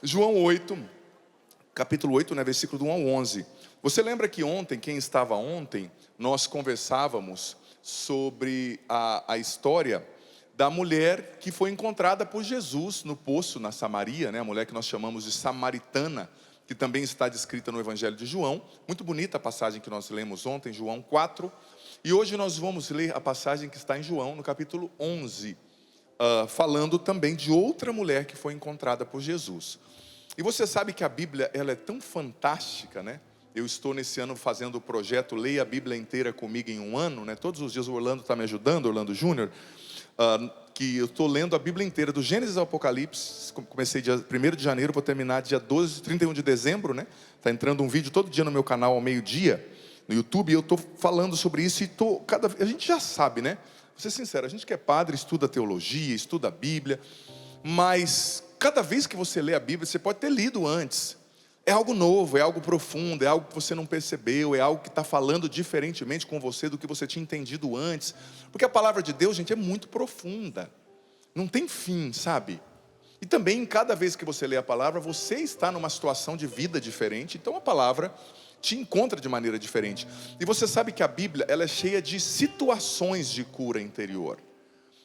João 8, capítulo 8, né, versículo do 1 ao 11. Você lembra que ontem, quem estava ontem, nós conversávamos sobre a história da mulher que foi encontrada por Jesus no poço, na Samaria, né? A mulher que nós chamamos de samaritana, que também está descrita no Evangelho de João. Muito bonita a passagem que nós lemos ontem, João 4. E hoje nós vamos ler a passagem que está em João, no capítulo 11, falando também de outra mulher que foi encontrada por Jesus. E você sabe que a Bíblia, ela é tão fantástica, né? Eu estou nesse ano fazendo o projeto Leia a Bíblia Inteira Comigo em um Ano, né? Todos os dias o Orlando está me ajudando, Orlando Júnior, que eu estou lendo a Bíblia inteira, do Gênesis ao Apocalipse. Comecei dia 1º de janeiro, vou terminar dia 31 de dezembro, né? Está entrando um vídeo todo dia no meu canal ao meio-dia, no YouTube, e eu estou falando sobre isso, e a gente já sabe, né? Vou ser sincero, a gente que é padre, estuda teologia, estuda a Bíblia, mas cada vez que você lê a Bíblia, você pode ter lido antes. É algo novo, é algo profundo, é algo que você não percebeu, é algo que está falando diferentemente com você do que você tinha entendido antes. Porque a palavra de Deus, gente, é muito profunda. Não tem fim, sabe? E também, cada vez que você lê a palavra, você está numa situação de vida diferente. Então a palavra te encontra de maneira diferente. E você sabe que a Bíblia, ela é cheia de situações de cura interior.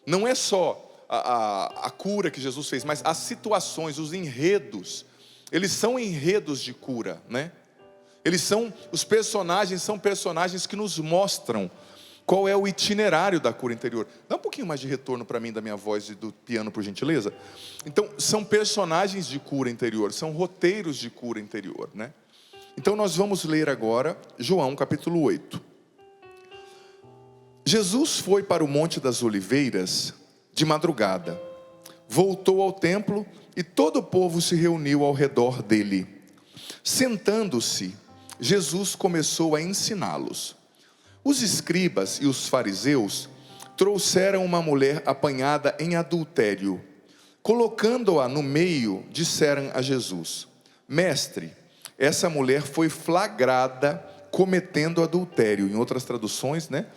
Não é só a cura que Jesus fez, mas as situações, os enredos. Eles são enredos de cura, né? Os personagens são personagens que nos mostram qual é o itinerário da cura interior. Dá um pouquinho mais de retorno para mim da minha voz e do piano, por gentileza. Então, são personagens de cura interior, são roteiros de cura interior, né? Então, nós vamos ler agora João capítulo 8. Jesus foi para o Monte das Oliveiras de madrugada. Voltou ao templo e todo o povo se reuniu ao redor dele. Sentando-se, Jesus começou a ensiná-los. Os escribas e os fariseus trouxeram uma mulher apanhada em adultério. Colocando-a no meio, disseram a Jesus: Mestre, essa mulher foi flagrada cometendo adultério. Em outras traduções, né?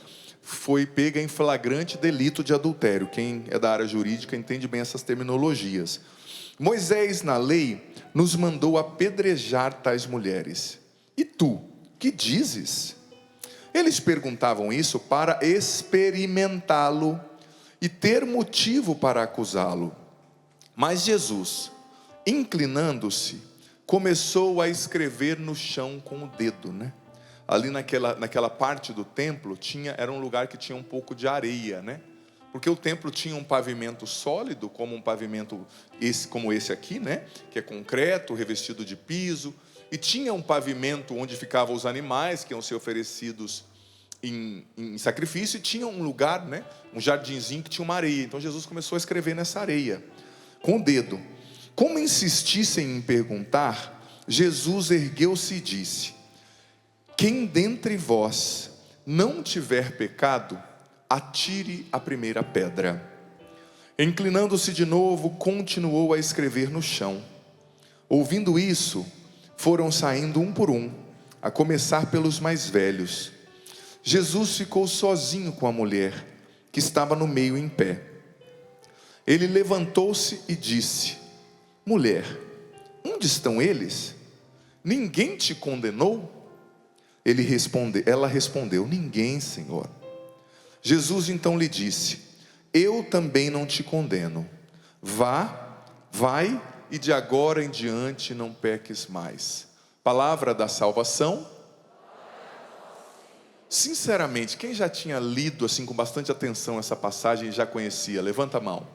Foi pega em flagrante delito de adultério. Quem é da área jurídica entende bem essas terminologias. Moisés, na lei, nos mandou apedrejar tais mulheres. E tu, que dizes? Eles perguntavam isso para experimentá-lo e ter motivo para acusá-lo. Mas Jesus, inclinando-se, começou a escrever no chão com o dedo, né? Ali naquela parte do templo, era um lugar que tinha um pouco de areia, né? Porque o templo tinha um pavimento sólido, como um pavimento como esse aqui, né? Que é concreto, revestido de piso. E tinha um pavimento onde ficavam os animais que iam ser oferecidos em sacrifício. E tinha um lugar, né? Um jardinzinho que tinha uma areia. Então Jesus começou a escrever nessa areia, com o dedo. Como insistissem em perguntar, Jesus ergueu-se e disse: Quem dentre vós não tiver pecado, atire a primeira pedra. Inclinando-se de novo, continuou a escrever no chão. Ouvindo isso, foram saindo um por um, a começar pelos mais velhos. Jesus ficou sozinho com a mulher, que estava no meio em pé. Ele levantou-se e disse: Mulher, onde estão eles? Ninguém te condenou? Ela respondeu: Ninguém, Senhor. Jesus então lhe disse: Eu também não te condeno. Vai e de agora em diante não peques mais. Palavra da salvação. Sinceramente, quem já tinha lido assim com bastante atenção essa passagem e já conhecia? Levanta a mão.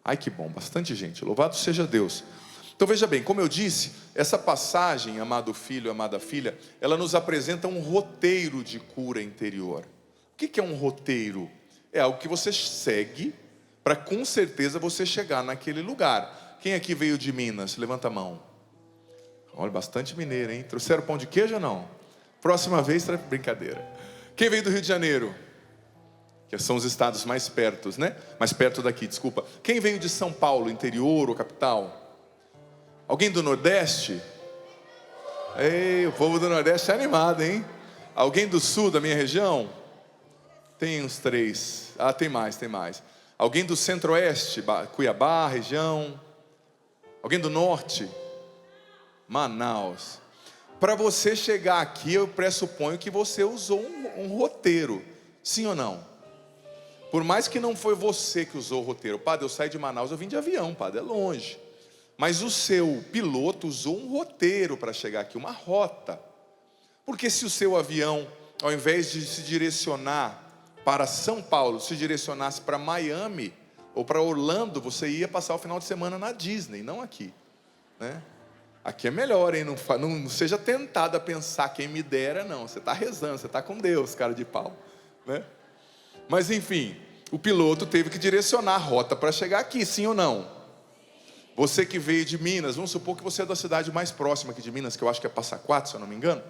Ai, que bom, bastante gente. Louvado seja Deus. Então veja bem, como eu disse, essa passagem, amado filho, amada filha, ela nos apresenta um roteiro de cura interior. O que é um roteiro? É algo que você segue para com certeza você chegar naquele lugar. Quem aqui veio de Minas? Levanta a mão. Olha, bastante mineiro, hein? Trouxeram pão de queijo ou não? Próxima vez, brincadeira. Quem veio do Rio de Janeiro? Que são os estados mais perto, né? Mais perto daqui, desculpa. Quem veio de São Paulo, interior ou capital? Alguém do Nordeste? Ei, o povo do Nordeste é animado, hein? Alguém do Sul, da minha região? Tem uns 3. Tem mais. Alguém do Centro-Oeste? Cuiabá, região? Alguém do norte? Manaus. Para você chegar aqui, eu pressuponho que você usou um roteiro. Sim ou não? Por mais que não foi você que usou o roteiro. Padre, eu saí de Manaus, eu vim de avião, padre, é longe. Mas o seu piloto usou um roteiro para chegar aqui, uma rota. Porque se o seu avião, ao invés de se direcionar para São Paulo, se direcionasse para Miami ou para Orlando, você ia passar o final de semana na Disney, não aqui, né? Aqui é melhor, hein? Não seja tentado a pensar quem me dera, não. Você está rezando, você está com Deus, cara de pau, né? Mas enfim, o piloto teve que direcionar a rota para chegar aqui, sim ou não? Você que veio de Minas, vamos supor que você é da cidade mais próxima aqui de Minas, que eu acho que é Passa Quatro, se eu não me engano.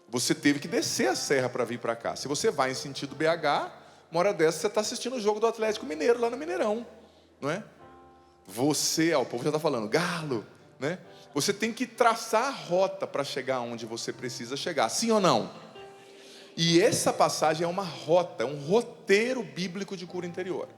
Você teve que descer a serra para vir para cá. Se você vai em sentido BH, uma hora dessa você está assistindo o jogo do Atlético Mineiro lá no Mineirão, não é? Você, o povo já está falando, Galo, né? Você tem que traçar a rota para chegar onde você precisa chegar, sim ou não? E essa passagem é uma rota, é um roteiro bíblico de cura interior.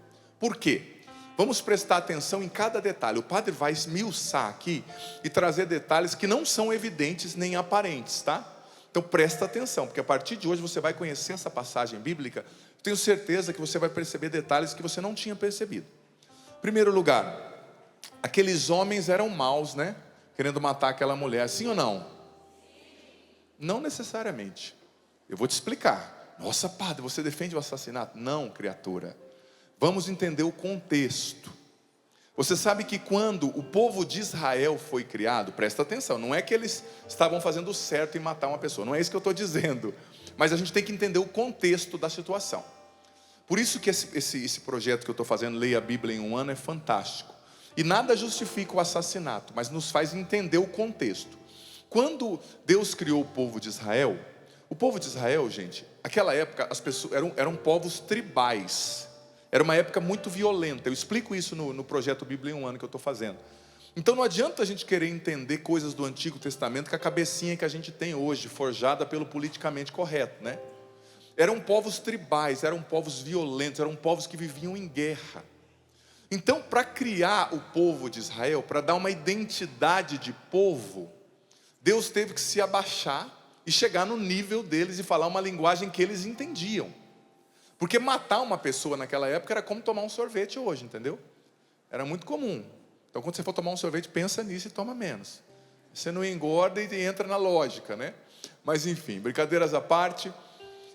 Por quê? Vamos prestar atenção em cada detalhe. O padre vai esmiuçar aqui e trazer detalhes que não são evidentes nem aparentes, tá? Então presta atenção, porque a partir de hoje você vai conhecer essa passagem bíblica. Tenho certeza que você vai perceber detalhes que você não tinha percebido. Em primeiro lugar, aqueles homens eram maus, né? Querendo matar aquela mulher, sim ou não? Não necessariamente. Eu vou te explicar. Nossa, padre, você defende o assassinato? Não, criatura. Vamos entender o contexto. Você sabe que quando o povo de Israel foi criado, presta atenção, não é que eles estavam fazendo certo em matar uma pessoa, não é isso que eu estou dizendo, mas a gente tem que entender o contexto da situação. Por isso que esse projeto que eu estou fazendo, Leia a Bíblia em um Ano, é fantástico. E nada justifica o assassinato, mas nos faz entender o contexto. Quando Deus criou o povo de Israel, gente, naquela época as pessoas eram povos tribais. Era uma época muito violenta. Eu explico isso no projeto Bíblia em um Ano que eu estou fazendo. Então não adianta a gente querer entender coisas do Antigo Testamento com a cabecinha que a gente tem hoje, forjada pelo politicamente correto, né? Eram povos tribais, eram povos violentos, eram povos que viviam em guerra. Então, para criar o povo de Israel, para dar uma identidade de povo, Deus teve que se abaixar e chegar no nível deles e falar uma linguagem que eles entendiam. Porque matar uma pessoa naquela época era como tomar um sorvete hoje, entendeu? Era muito comum. Então quando você for tomar um sorvete, pensa nisso e toma menos. Você não engorda e entra na lógica, né? Mas enfim, brincadeiras à parte,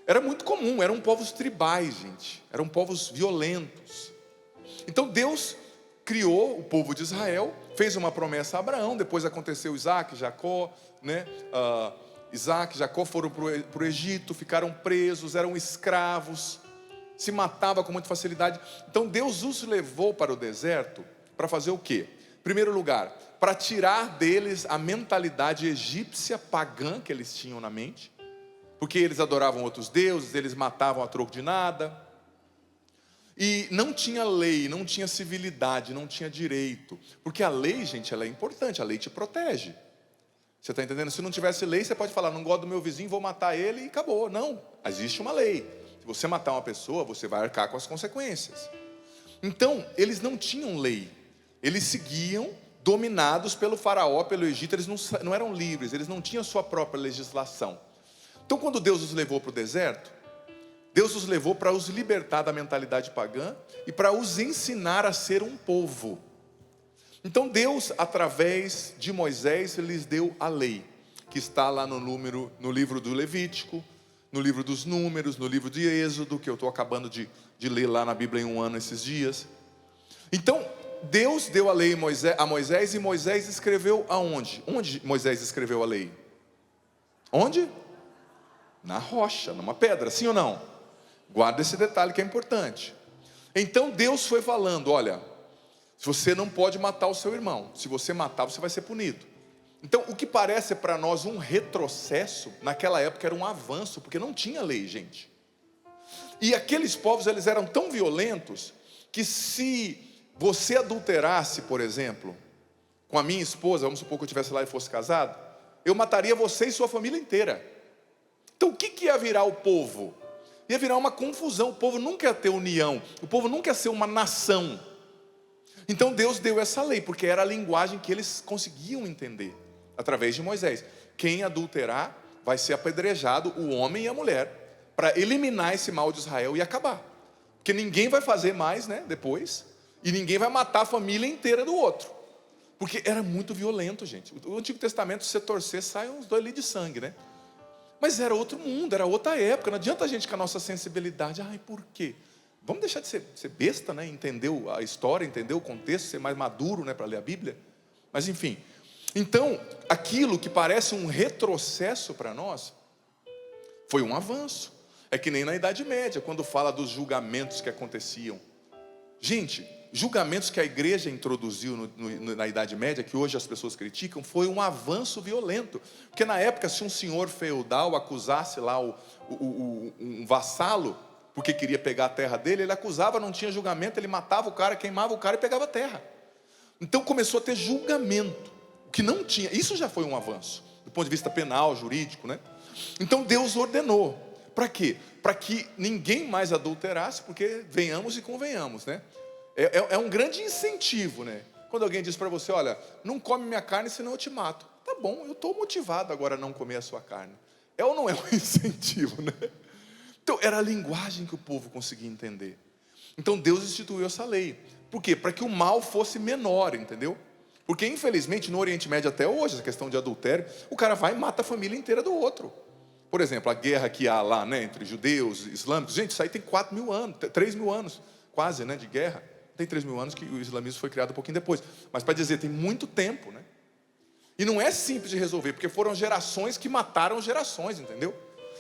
era muito comum, eram povos tribais, gente. Eram povos violentos. Então Deus criou o povo de Israel, fez uma promessa a Abraão, depois aconteceu Isaac, Jacó, né? Isaac e Jacó foram para o Egito, ficaram presos, eram escravos, se matava com muita facilidade. Então Deus os levou para o deserto para fazer o quê? Em primeiro lugar, para tirar deles a mentalidade egípcia pagã que eles tinham na mente, porque eles adoravam outros deuses, eles matavam a troco de nada, e não tinha lei, não tinha civilidade, não tinha direito, porque a lei, gente, ela é importante, a lei te protege. Você está entendendo? Se não tivesse lei, você pode falar, não gosto do meu vizinho, vou matar ele e acabou. Não, existe uma lei. Se você matar uma pessoa, você vai arcar com as consequências. Então, eles não tinham lei. Eles seguiam dominados pelo faraó, pelo Egito. Eles não eram livres, eles não tinham sua própria legislação. Então, quando Deus os levou para o deserto, Deus os levou para os libertar da mentalidade pagã e para os ensinar a ser um povo. Então Deus, através de Moisés, lhes deu a lei, que está lá no livro do Levítico, no livro dos Números, no livro de Êxodo, que eu estou acabando de ler lá na Bíblia em um ano esses dias. Então Deus deu a lei a Moisés, e Moisés escreveu aonde? Onde Moisés escreveu a lei? Onde? Na rocha, numa pedra, sim ou não? Guarda esse detalhe que é importante. Então Deus foi falando, olha, você não pode matar o seu irmão. Se você matar, você vai ser punido. Então, o que parece para nós um retrocesso, naquela época era um avanço, porque não tinha lei, gente. E aqueles povos, eles eram tão violentos, que se você adulterasse, por exemplo, com a minha esposa, vamos supor que eu estivesse lá e fosse casado, eu mataria você e sua família inteira. Então, o que ia virar o povo? Ia virar uma confusão. O povo nunca ia ter união. O povo nunca ia ser uma nação. Então Deus deu essa lei, porque era a linguagem que eles conseguiam entender, através de Moisés. Quem adulterar vai ser apedrejado, o homem e a mulher, para eliminar esse mal de Israel e acabar. Porque ninguém vai fazer mais, né, depois, e ninguém vai matar a família inteira do outro. Porque era muito violento, gente. O Antigo Testamento, se você torcer, sai uns 2 litros de sangue, né? Mas era outro mundo, era outra época. Não adianta a gente com a nossa sensibilidade. Ai, por quê? Vamos deixar de ser besta, né? Entender a história, entender o contexto, ser mais maduro, né, para ler a Bíblia. Mas enfim. Então, aquilo que parece um retrocesso para nós, foi um avanço. É que nem na Idade Média, quando fala dos julgamentos que aconteciam. Gente, julgamentos que a igreja introduziu na Idade Média, que hoje as pessoas criticam, foi um avanço violento. Porque na época, se um senhor feudal acusasse lá um vassalo, porque queria pegar a terra dele, ele acusava, não tinha julgamento, ele matava o cara, queimava o cara e pegava a terra. Então começou a ter julgamento, o que não tinha. Isso já foi um avanço, do ponto de vista penal, jurídico, né? Então Deus ordenou. Para quê? Para que ninguém mais adulterasse, porque venhamos e convenhamos, né? É um grande incentivo, né? Quando alguém diz para você, olha, não come minha carne, senão eu te mato. Tá bom, eu estou motivado agora a não comer a sua carne. É ou não é um incentivo, né? Então, era a linguagem que o povo conseguia entender. Então, Deus instituiu essa lei. Por quê? Para que o mal fosse menor, entendeu? Porque, infelizmente, no Oriente Médio até hoje, essa questão de adultério, o cara vai e mata a família inteira do outro. Por exemplo, a guerra que há lá, né, entre judeus e islâmicos. Gente, isso aí tem 4.000 anos, 3.000 anos, quase, né, de guerra. Tem 3.000 anos que o islamismo foi criado um pouquinho depois. Mas para dizer, tem muito tempo, né? E não é simples de resolver, porque foram gerações que mataram gerações, entendeu?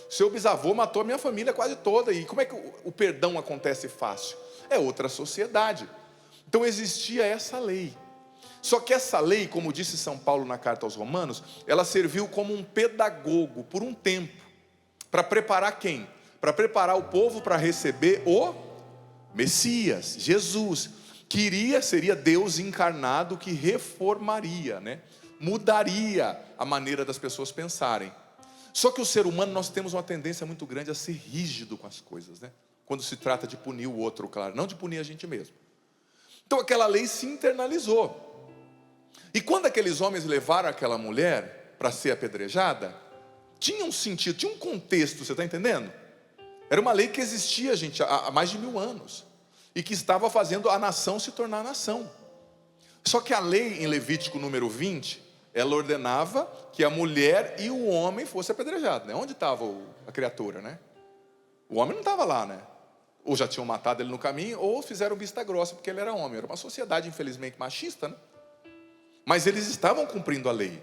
Seu bisavô matou a minha família quase toda. E como é que o perdão acontece fácil? É outra sociedade. Então existia essa lei. Só que essa lei, como disse São Paulo na carta aos Romanos, ela serviu como um pedagogo por um tempo. Para preparar quem? Para preparar o povo para receber o Messias, Jesus, que seria Deus encarnado, que reformaria, né? Mudaria a maneira das pessoas pensarem. Só que o ser humano, nós temos uma tendência muito grande a ser rígido com as coisas, né? Quando se trata de punir o outro, claro, não de punir a gente mesmo. Então aquela lei se internalizou. E quando aqueles homens levaram aquela mulher para ser apedrejada, tinha um sentido, tinha um contexto, você está entendendo? Era uma lei que existia, gente, há mais de 1000 anos. E que estava fazendo a nação se tornar nação. Só que a lei em Levítico número 20, ela ordenava que a mulher e o homem fossem apedrejados, né? Onde estava a criatura, né? O homem não estava lá, né? Ou já tinham matado ele no caminho, ou fizeram vista grossa porque ele era homem. Era uma sociedade, infelizmente, machista, né? Mas eles estavam cumprindo a lei.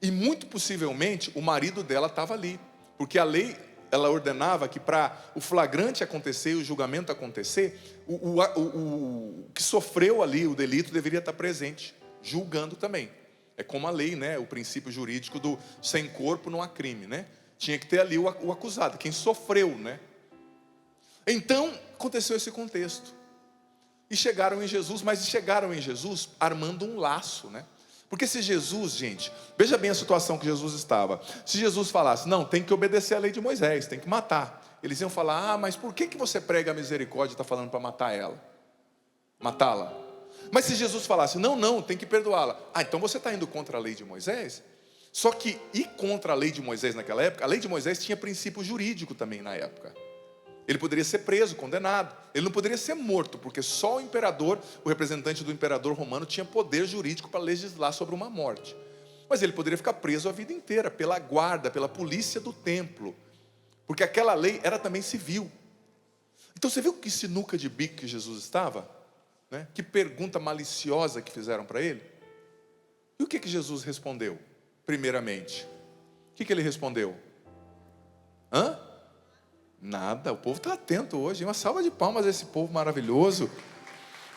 E muito possivelmente o marido dela estava ali. Porque a lei, ela ordenava que para o flagrante acontecer e o julgamento acontecer, o que sofreu ali o delito deveria estar presente, julgando também. É como a lei, né? O princípio jurídico do sem corpo não há crime, né? Tinha que ter ali o acusado, quem sofreu, né? Então, aconteceu esse contexto. E chegaram em Jesus, mas chegaram em Jesus armando um laço, né? Porque se Jesus, gente, veja bem a situação que Jesus estava. Se Jesus falasse, não, tem que obedecer a lei de Moisés, tem que matar. Eles iam falar, mas por que você prega a misericórdia e está falando para matar ela? Matá-la. Mas se Jesus falasse, não, tem que perdoá-la. Então você está indo contra a lei de Moisés? Só que ir contra a lei de Moisés naquela época, a lei de Moisés tinha princípio jurídico também na época. Ele poderia ser preso, condenado. Ele não poderia ser morto, porque só o imperador, o representante do imperador romano, tinha poder jurídico para legislar sobre uma morte. Mas ele poderia ficar preso a vida inteira, pela guarda, pela polícia do templo. Porque aquela lei era também civil. Então você viu que sinuca de bico que Jesus estava? Né? Que pergunta maliciosa que fizeram para ele? E o que Jesus respondeu? Primeiramente, o que ele respondeu? Nada, o povo está atento hoje. Uma salva de palmas a esse povo maravilhoso.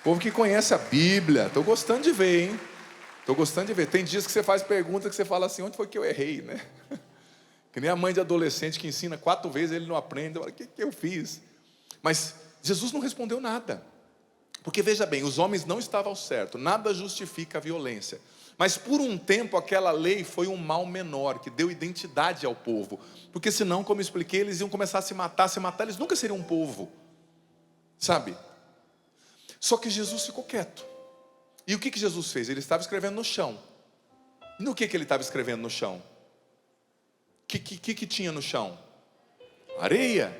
Povo que conhece a Bíblia. Estou gostando de ver, hein? Estou gostando de ver. Tem dias que você faz pergunta que você fala assim, onde foi que eu errei, né? Que nem a mãe de adolescente que ensina 4 vezes, ele não aprende. O que eu fiz? Mas Jesus não respondeu nada. Porque veja bem, os homens não estavam certos. Nada justifica a violência. Mas por um tempo aquela lei foi um mal menor, que deu identidade ao povo. Porque senão, como eu expliquei, eles iam começar a se matar, eles nunca seriam um povo. Sabe? Só que Jesus ficou quieto. E o que Jesus fez? Ele estava escrevendo no chão. E no que ele estava escrevendo no chão? O que tinha no chão? Areia.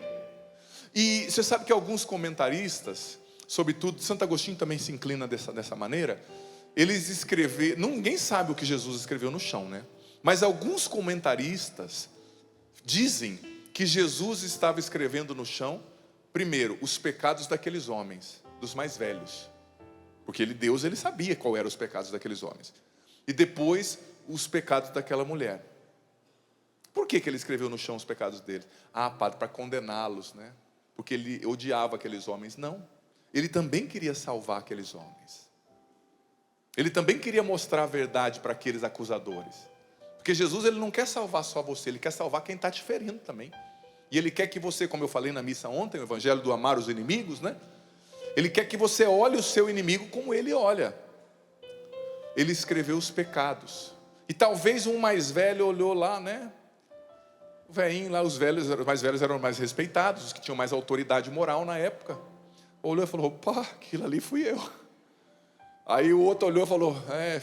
E você sabe que alguns comentaristas, sobretudo Santo Agostinho também se inclina dessa maneira, eles escreveram, ninguém sabe o que Jesus escreveu no chão, né? Mas alguns comentaristas dizem que Jesus estava escrevendo no chão, primeiro, os pecados daqueles homens, dos mais velhos. Porque Deus sabia qual eram os pecados daqueles homens. E depois, os pecados daquela mulher. Por que ele escreveu no chão os pecados deles? Padre, para condená-los, né? Porque ele odiava aqueles homens. Não. Ele também queria salvar aqueles homens. Ele também queria mostrar a verdade para aqueles acusadores. Porque Jesus, ele não quer salvar só você, ele quer salvar quem está te ferindo também. E ele quer que você, como eu falei na missa ontem, o evangelho do amar os inimigos, né? Ele quer que você olhe o seu inimigo como ele olha. Ele escreveu os pecados. E talvez um mais velho olhou lá, né? O velhinho lá, os mais velhos eram mais respeitados, os que tinham mais autoridade moral na época. Olhou e falou: opa, aquilo ali fui eu. Aí o outro olhou e falou: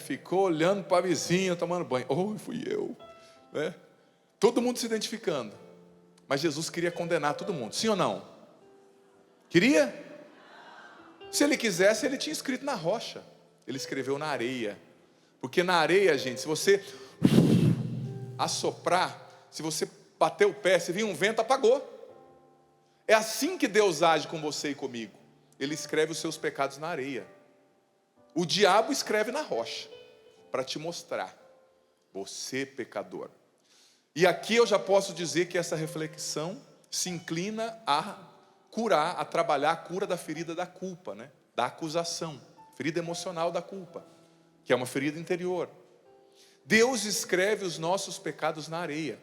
ficou olhando para a vizinha tomando banho. Fui eu. Todo mundo se identificando. Mas Jesus queria condenar todo mundo, sim ou não? Queria? Se ele quisesse, ele tinha escrito na rocha. Ele escreveu na areia. Porque na areia, gente, se você assoprar, se você bater o pé, se vir um vento, apagou. É assim que Deus age com você e comigo. Ele escreve os seus pecados na areia. O diabo escreve na rocha, para te mostrar, você pecador. E aqui eu já posso dizer que essa reflexão se inclina a curar, a trabalhar a cura da ferida da culpa, né? Da acusação, ferida emocional da culpa, que é uma ferida interior. Deus escreve os nossos pecados na areia.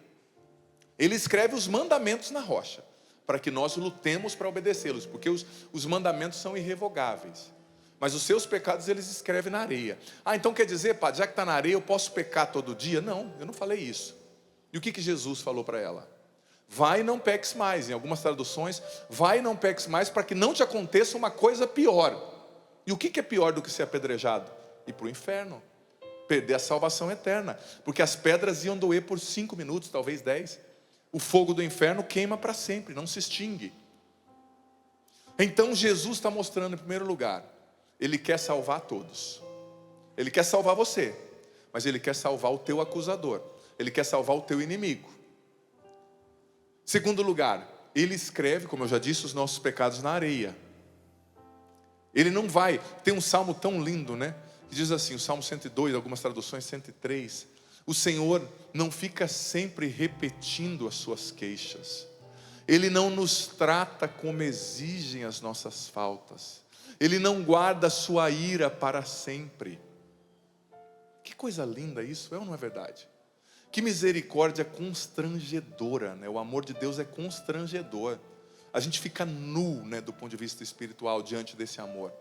Ele escreve os mandamentos na rocha, para que nós lutemos para obedecê-los, porque os mandamentos são irrevogáveis. Mas os seus pecados eles escrevem na areia. Então quer dizer, padre, já que está na areia, eu posso pecar todo dia? Não, eu não falei isso. E o que Jesus falou para ela? Vai e não peques mais. Em algumas traduções, vai e não peques mais, para que não te aconteça uma coisa pior. E o que é pior do que ser apedrejado? Ir para o inferno, perder a salvação eterna. Porque as pedras iam doer por 5 minutos, talvez 10. O fogo do inferno queima para sempre, não se extingue. Então Jesus está mostrando, em primeiro lugar, Ele quer salvar todos. Ele quer salvar você, mas Ele quer salvar o teu acusador. Ele quer salvar o teu inimigo. Segundo lugar, Ele escreve, como eu já disse, os nossos pecados na areia. Ele não vai, tem um salmo tão lindo, né? Que diz assim, o Salmo 102, algumas traduções 103. O Senhor não fica sempre repetindo as suas queixas. Ele não nos trata como exigem as nossas faltas. Ele não guarda a sua ira para sempre. Que coisa linda isso, é ou não é verdade? Que misericórdia constrangedora, né? O amor de Deus é constrangedor. A gente fica nu, né, do ponto de vista espiritual diante desse amor,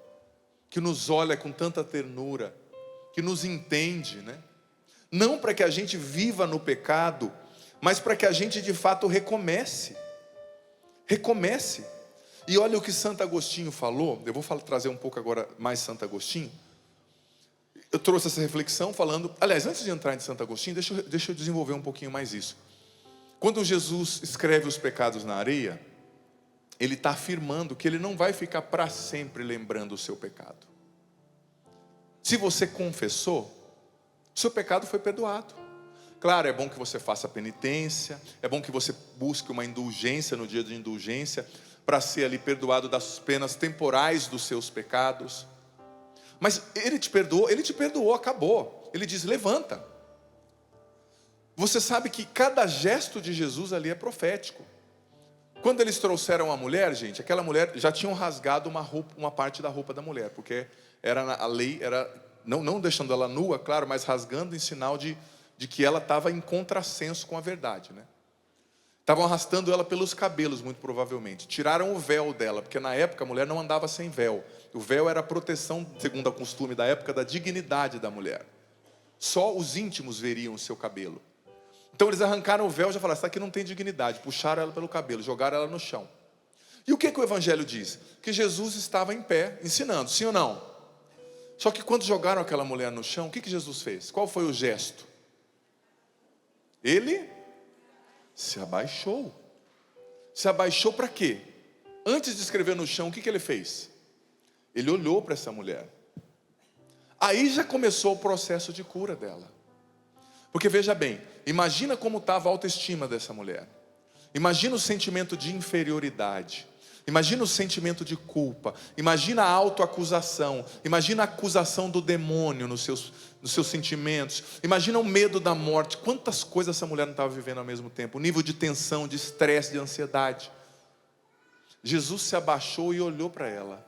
que nos olha com tanta ternura, que nos entende, né? Não para que a gente viva no pecado, mas para que a gente de fato recomece. Recomece. E olha o que Santo Agostinho falou. Eu vou trazer um pouco agora mais Santo Agostinho. Eu trouxe essa reflexão falando... Aliás, antes de entrar em Santo Agostinho, deixa eu desenvolver um pouquinho mais isso. Quando Jesus escreve os pecados na areia, Ele está afirmando que Ele não vai ficar para sempre lembrando o seu pecado. Se você confessou, seu pecado foi perdoado. Claro, é bom que você faça penitência, é bom que você busque uma indulgência no dia de indulgência, para ser ali perdoado das penas temporais dos seus pecados. Mas Ele te perdoou, acabou. Ele diz, levanta. Você sabe que cada gesto de Jesus ali é profético. Quando eles trouxeram a mulher, gente, aquela mulher, já tinham rasgado uma parte da roupa da mulher, porque a lei era, não deixando ela nua, claro, mas rasgando em sinal de que ela estava em contrassenso com a verdade, né? Estavam arrastando ela pelos cabelos, muito provavelmente. Tiraram o véu dela, porque na época a mulher não andava sem véu. O véu era a proteção, segundo o costume da época, da dignidade da mulher. Só os íntimos veriam o seu cabelo. Então eles arrancaram o véu e já falaram, essa aqui não tem dignidade. Puxaram ela pelo cabelo, jogaram ela no chão. E o que o Evangelho diz? Que Jesus estava em pé, ensinando, sim ou não? Só que quando jogaram aquela mulher no chão, o que Jesus fez? Qual foi o gesto? Ele se abaixou. Se abaixou para quê? Antes de escrever no chão, o que ele fez? Ele olhou para essa mulher. Aí já começou o processo de cura dela. Porque veja bem, imagina como estava a autoestima dessa mulher. Imagina o sentimento de inferioridade. Imagina o sentimento de culpa. Imagina a autoacusação. Imagina a acusação do demônio nos seus sentimentos. Imagina o medo da morte. Quantas coisas essa mulher não estava vivendo ao mesmo tempo. O nível de tensão, de estresse, de ansiedade. Jesus se abaixou e olhou para ela.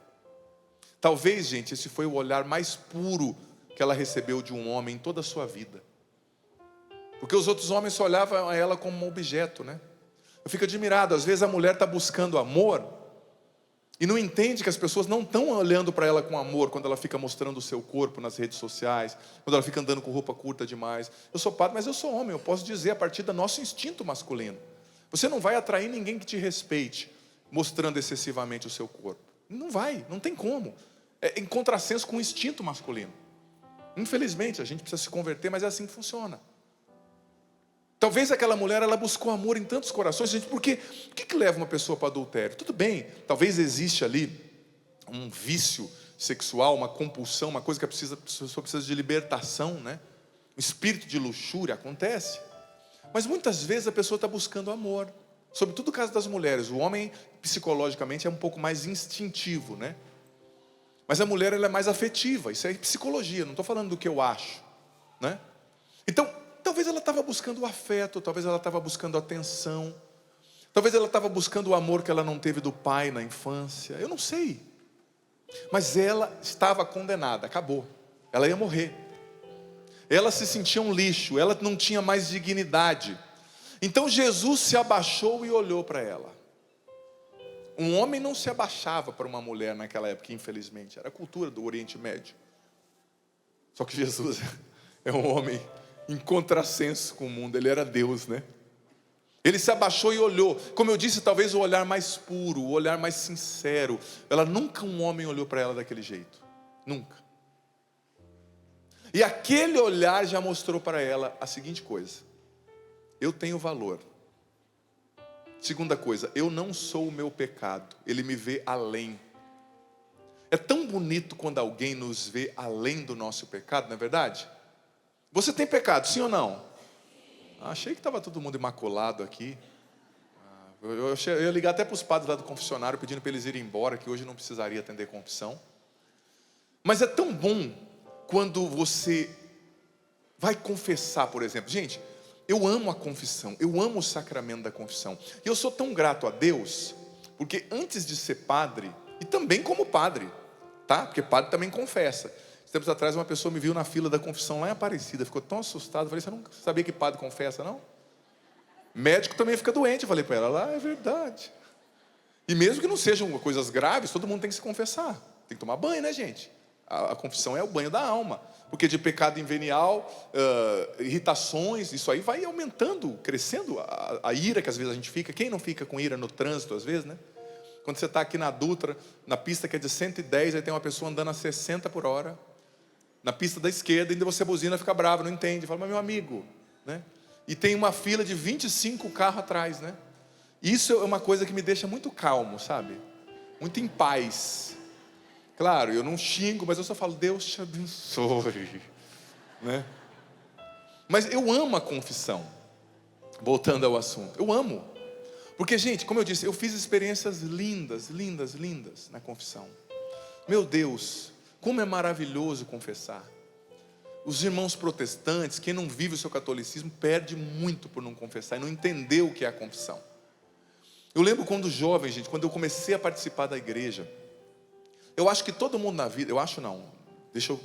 Talvez, gente, esse foi o olhar mais puro que ela recebeu de um homem em toda a sua vida. Porque os outros homens só olhavam a ela como um objeto, né? Eu fico admirado, às vezes a mulher está buscando amor e não entende que as pessoas não estão olhando para ela com amor quando ela fica mostrando o seu corpo nas redes sociais, quando ela fica andando com roupa curta demais. Eu sou padre, mas eu sou homem, eu posso dizer a partir do nosso instinto masculino. Você não vai atrair ninguém que te respeite mostrando excessivamente o seu corpo. Não vai, não tem como. É em contrassenso com o instinto masculino. Infelizmente, a gente precisa se converter, mas é assim que funciona. Talvez aquela mulher, ela buscou amor em tantos corações, gente, porque o que leva uma pessoa para o adultério? Tudo bem, talvez existe ali um vício sexual, uma compulsão, uma coisa que a pessoa precisa de libertação, né? Um espírito de luxúria, acontece. Mas muitas vezes a pessoa está buscando amor. Sobretudo no caso das mulheres, o homem psicologicamente é um pouco mais instintivo, né? Mas a mulher, ela é mais afetiva, isso é psicologia, não estou falando do que eu acho, né? Então, talvez ela estava buscando o afeto, talvez ela estava buscando atenção, talvez ela estava buscando o amor que ela não teve do pai na infância, eu não sei. Mas ela estava condenada, acabou, ela ia morrer. Ela se sentia um lixo, ela não tinha mais dignidade. Então Jesus se abaixou e olhou para ela. Um homem não se abaixava para uma mulher naquela época, infelizmente, era a cultura do Oriente Médio. Só que Jesus é um homem em contrassenso com o mundo, ele era Deus, né? Ele se abaixou e olhou, como eu disse, talvez o olhar mais puro, o olhar mais sincero. Nunca um homem olhou para ela daquele jeito, nunca. E aquele olhar já mostrou para ela a seguinte coisa: eu tenho valor. Segunda coisa, eu não sou o meu pecado, ele me vê além. É tão bonito quando alguém nos vê além do nosso pecado, não é verdade? Você tem pecado, sim ou não? Achei que estava todo mundo imaculado aqui. Eu ia ligar até para os padres lá do confessionário, pedindo para eles irem embora, que hoje não precisaria atender confissão. Mas é tão bom quando você vai confessar, por exemplo. Gente, eu amo a confissão, eu amo o sacramento da confissão. E eu sou tão grato a Deus, porque antes de ser padre, e também como padre, tá? Porque padre também confessa. Tempos atrás uma pessoa me viu na fila da confissão lá em Aparecida, ficou tão assustado. Eu falei, você não sabia que padre confessa, não? Médico também fica doente. Eu falei para ela, lá é verdade. E mesmo que não sejam coisas graves, todo mundo tem que se confessar. Tem que tomar banho, né, gente? A confissão é o banho da alma. Porque de pecado invenial, irritações, isso aí vai aumentando, crescendo a ira que às vezes a gente fica. Quem não fica com ira no trânsito às vezes, né? Quando você está aqui na Dutra, na pista que é de 110, aí tem uma pessoa andando a 60 por hora. Na pista da esquerda, ainda você buzina, fica bravo, não entende. Fala, mas meu amigo, né? E tem uma fila de 25 carros atrás, né? Isso é uma coisa que me deixa muito calmo, sabe? Muito em paz. Claro, eu não xingo, mas eu só falo, Deus te abençoe, né? Mas eu amo a confissão. Voltando ao assunto, eu amo. Porque, gente, como eu disse, eu fiz experiências lindas, lindas, lindas na confissão. Meu Deus, como é maravilhoso confessar. Os irmãos protestantes, quem não vive o seu catolicismo, perde muito por não confessar e não entender o que é a confissão. Eu lembro quando jovem, gente, quando eu comecei a participar da igreja, eu acho que todo mundo na vida, eu acho não, deixa eu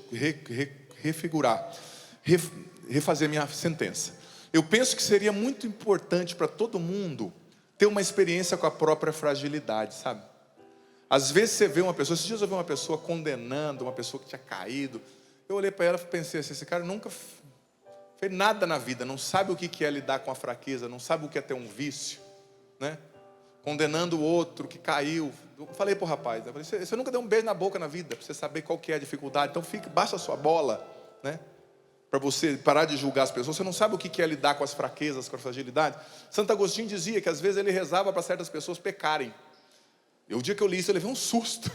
refazer minha sentença. Eu penso que seria muito importante para todo mundo ter uma experiência com a própria fragilidade, sabe? Às vezes você vê uma pessoa, esses dias eu vi uma pessoa condenando, uma pessoa que tinha caído. Eu olhei para ela e pensei assim, esse cara nunca fez nada na vida, não sabe o que é lidar com a fraqueza, não sabe o que é ter um vício, né? condenando o outro que caiu. Eu falei para o rapaz, eu falei, você nunca deu um beijo na boca na vida, para você saber qual que é a dificuldade. Então baixa a sua bola, né? Para você parar de julgar as pessoas. Você não sabe o que é lidar com as fraquezas, com a fragilidade. Santo Agostinho dizia que às vezes ele rezava para certas pessoas pecarem. E o dia que eu li isso, eu levei um susto.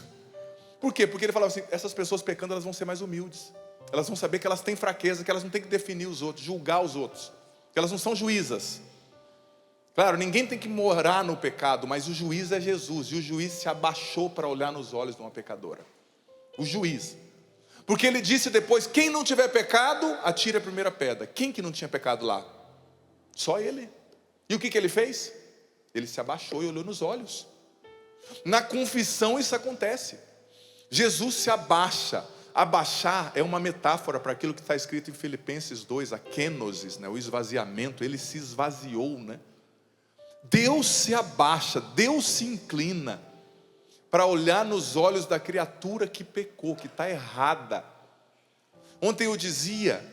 Por quê? Porque ele falava assim, essas pessoas pecando, elas vão ser mais humildes. Elas vão saber que elas têm fraqueza, que elas não têm que definir os outros, julgar os outros. Que elas não são juízas. Claro, ninguém tem que morar no pecado, mas o juiz é Jesus. E o juiz se abaixou para olhar nos olhos de uma pecadora. O juiz. Porque ele disse depois, quem não tiver pecado, atire a primeira pedra. Quem que não tinha pecado lá? Só ele. E o que ele fez? Ele se abaixou e olhou nos olhos. Na confissão isso acontece. Jesus se abaixa. Abaixar é uma metáfora para aquilo que está escrito em Filipenses 2, a kenosis, né? O esvaziamento. Ele se esvaziou, né? Deus se abaixa, Deus se inclina para olhar nos olhos da criatura que pecou, que está errada. Ontem eu dizia,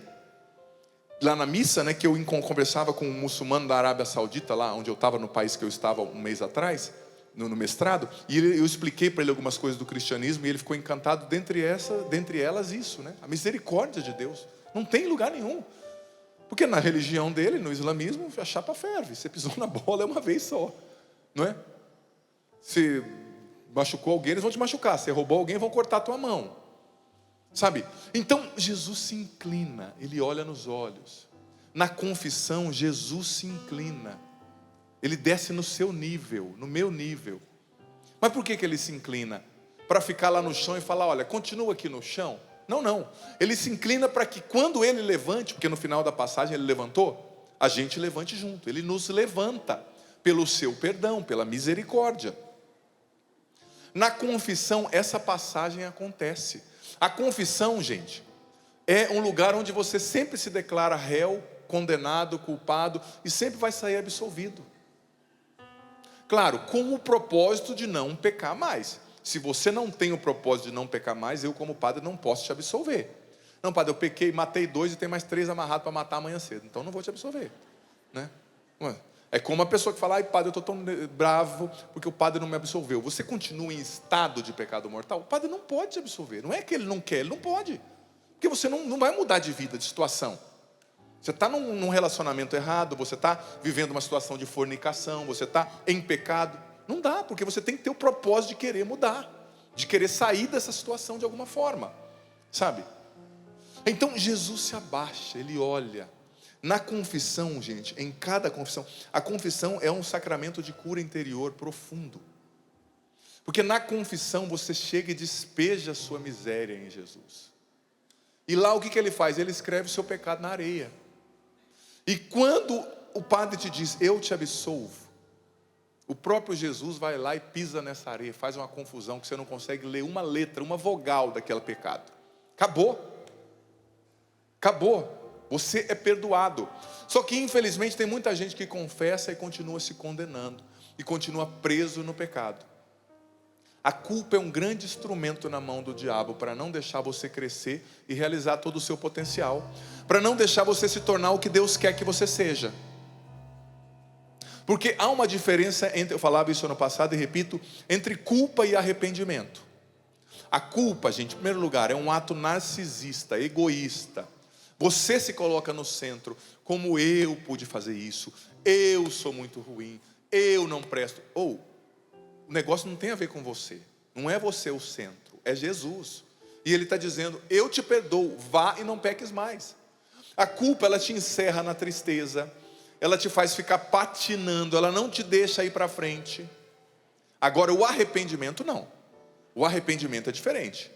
lá na missa, né, que eu conversava com um muçulmano da Arábia Saudita, lá onde eu estava, no país que eu estava um mês atrás, no mestrado, e eu expliquei para ele algumas coisas do cristianismo, e ele ficou encantado, dentre elas isso, né? A misericórdia de Deus, não tem lugar nenhum. Porque na religião dele, no islamismo, a chapa ferve, você pisou na bola uma vez só, não é? Você machucou alguém, eles vão te machucar. Você roubou alguém, vão cortar a tua mão. Sabe? Então, Jesus se inclina. Ele olha nos olhos. Na confissão, Jesus se inclina. Ele desce no seu nível, no meu nível. Mas por que ele se inclina? Para ficar lá no chão e falar, olha, continua aqui no chão? Não. Ele se inclina para que quando ele levante, porque no final da passagem ele levantou, a gente levante junto. Ele nos levanta pelo seu perdão, pela misericórdia. Na confissão, essa passagem acontece. A confissão, gente, é um lugar onde você sempre se declara réu, condenado, culpado, e sempre vai sair absolvido. Claro, com o propósito de não pecar mais. Se você não tem o propósito de não pecar mais, eu como padre não posso te absolver. Não, padre, eu pequei, matei 2 e tem mais 3 amarrados para matar amanhã cedo. Então não vou te absolver, né? É como a pessoa que fala, ai padre, eu estou tão bravo porque o padre não me absolveu. Você continua em estado de pecado mortal? O padre não pode te absolver. Não é que ele não quer, ele não pode. Porque você não vai mudar de vida, de situação. Você está num relacionamento errado, você está vivendo uma situação de fornicação, você está em pecado. Não dá, porque você tem que ter o propósito de querer mudar, de querer sair dessa situação de alguma forma, sabe? Então Jesus se abaixa, ele olha. Na confissão, gente, em cada confissão, a confissão é um sacramento de cura interior profundo. Porque na confissão você chega e despeja a sua miséria em Jesus. E lá o que ele faz? Ele escreve o seu pecado na areia. E quando o padre te diz, eu te absolvo, o próprio Jesus vai lá e pisa nessa areia, faz uma confusão que você não consegue ler uma letra, uma vogal daquele pecado. Acabou. Você é perdoado. Só que infelizmente tem muita gente que confessa e continua se condenando, e continua preso no pecado. A culpa é um grande instrumento na mão do diabo para não deixar você crescer e realizar todo o seu potencial, para não deixar você se tornar o que Deus quer que você seja. Porque há uma diferença entre, eu falava isso ano passado e repito, entre culpa e arrependimento. A culpa, gente, em primeiro lugar, é um ato narcisista, egoísta. Você se coloca no centro, como eu pude fazer isso, eu sou muito ruim, eu não presto. O negócio não tem a ver com você, não é você o centro, é Jesus. E Ele está dizendo, eu te perdoo, vá e não peques mais. A culpa, ela te encerra na tristeza, ela te faz ficar patinando, ela não te deixa ir para frente. Agora o arrependimento não, o arrependimento é diferente.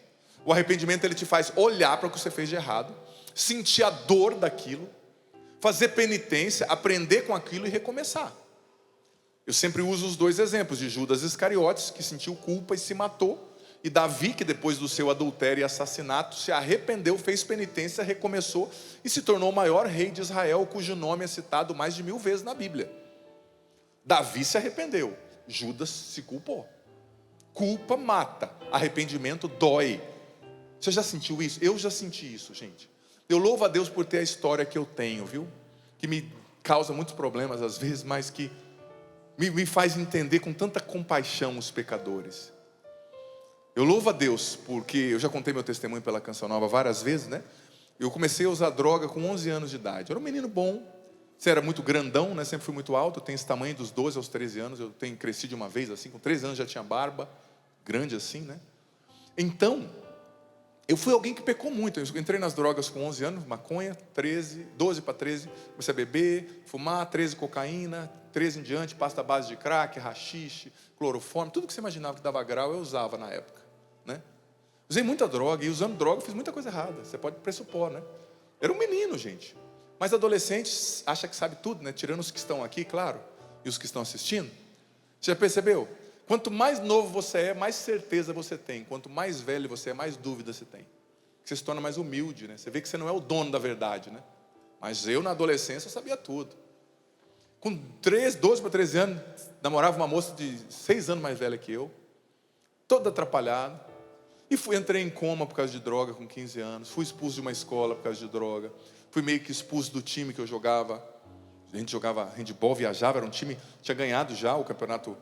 O arrependimento ele te faz olhar para o que você fez de errado, sentir a dor daquilo, fazer penitência, aprender com aquilo e recomeçar. Eu sempre uso os 2 exemplos de Judas Iscariotes, que sentiu culpa e se matou, e Davi, que depois do seu adultério e assassinato se arrependeu, fez penitência, recomeçou e se tornou o maior rei de Israel, cujo nome é citado mais de 1000 vezes na Bíblia. Davi se arrependeu, Judas se culpou. Culpa mata, arrependimento dói. Você já sentiu isso? Eu já senti isso, gente. Eu louvo a Deus por ter a história que eu tenho, viu? Que me causa muitos problemas às vezes, mas que me faz entender com tanta compaixão os pecadores. Eu louvo a Deus, porque eu já contei meu testemunho pela Canção Nova várias vezes, né? Eu comecei a usar droga com 11 anos de idade. Eu era um menino bom, você era muito grandão, né? Sempre fui muito alto, eu tenho esse tamanho dos 12 aos 13 anos, eu tenho crescido de uma vez assim, com 13 anos já tinha barba, grande assim, né? Então, eu fui alguém que pecou muito. Eu entrei nas drogas com 11 anos, maconha, 12 para 13, comecei a beber, fumar, 13 cocaína, 13 em diante, pasta base de crack, haxixe, cloroforme, tudo que você imaginava que dava grau eu usava na época, né? Usei muita droga, e usando droga eu fiz muita coisa errada, você pode pressupor, né? Era um menino, gente. Mas adolescentes acha que sabe tudo, né? Tirando os que estão aqui, claro, e os que estão assistindo. Você já percebeu? Quanto mais novo você é, mais certeza você tem. Quanto mais velho você é, mais dúvida você tem. Você se torna mais humilde, né? Você vê que você não é o dono da verdade, né? Mas eu, na adolescência, sabia tudo. Com 12 para 13 anos, namorava uma moça de 6 anos mais velha que eu, todo atrapalhado. E entrei em coma por causa de droga com 15 anos. Fui expulso de uma escola por causa de droga. Fui meio que expulso do time que eu jogava. A gente jogava handball, viajava, era um time, tinha ganhado já o campeonato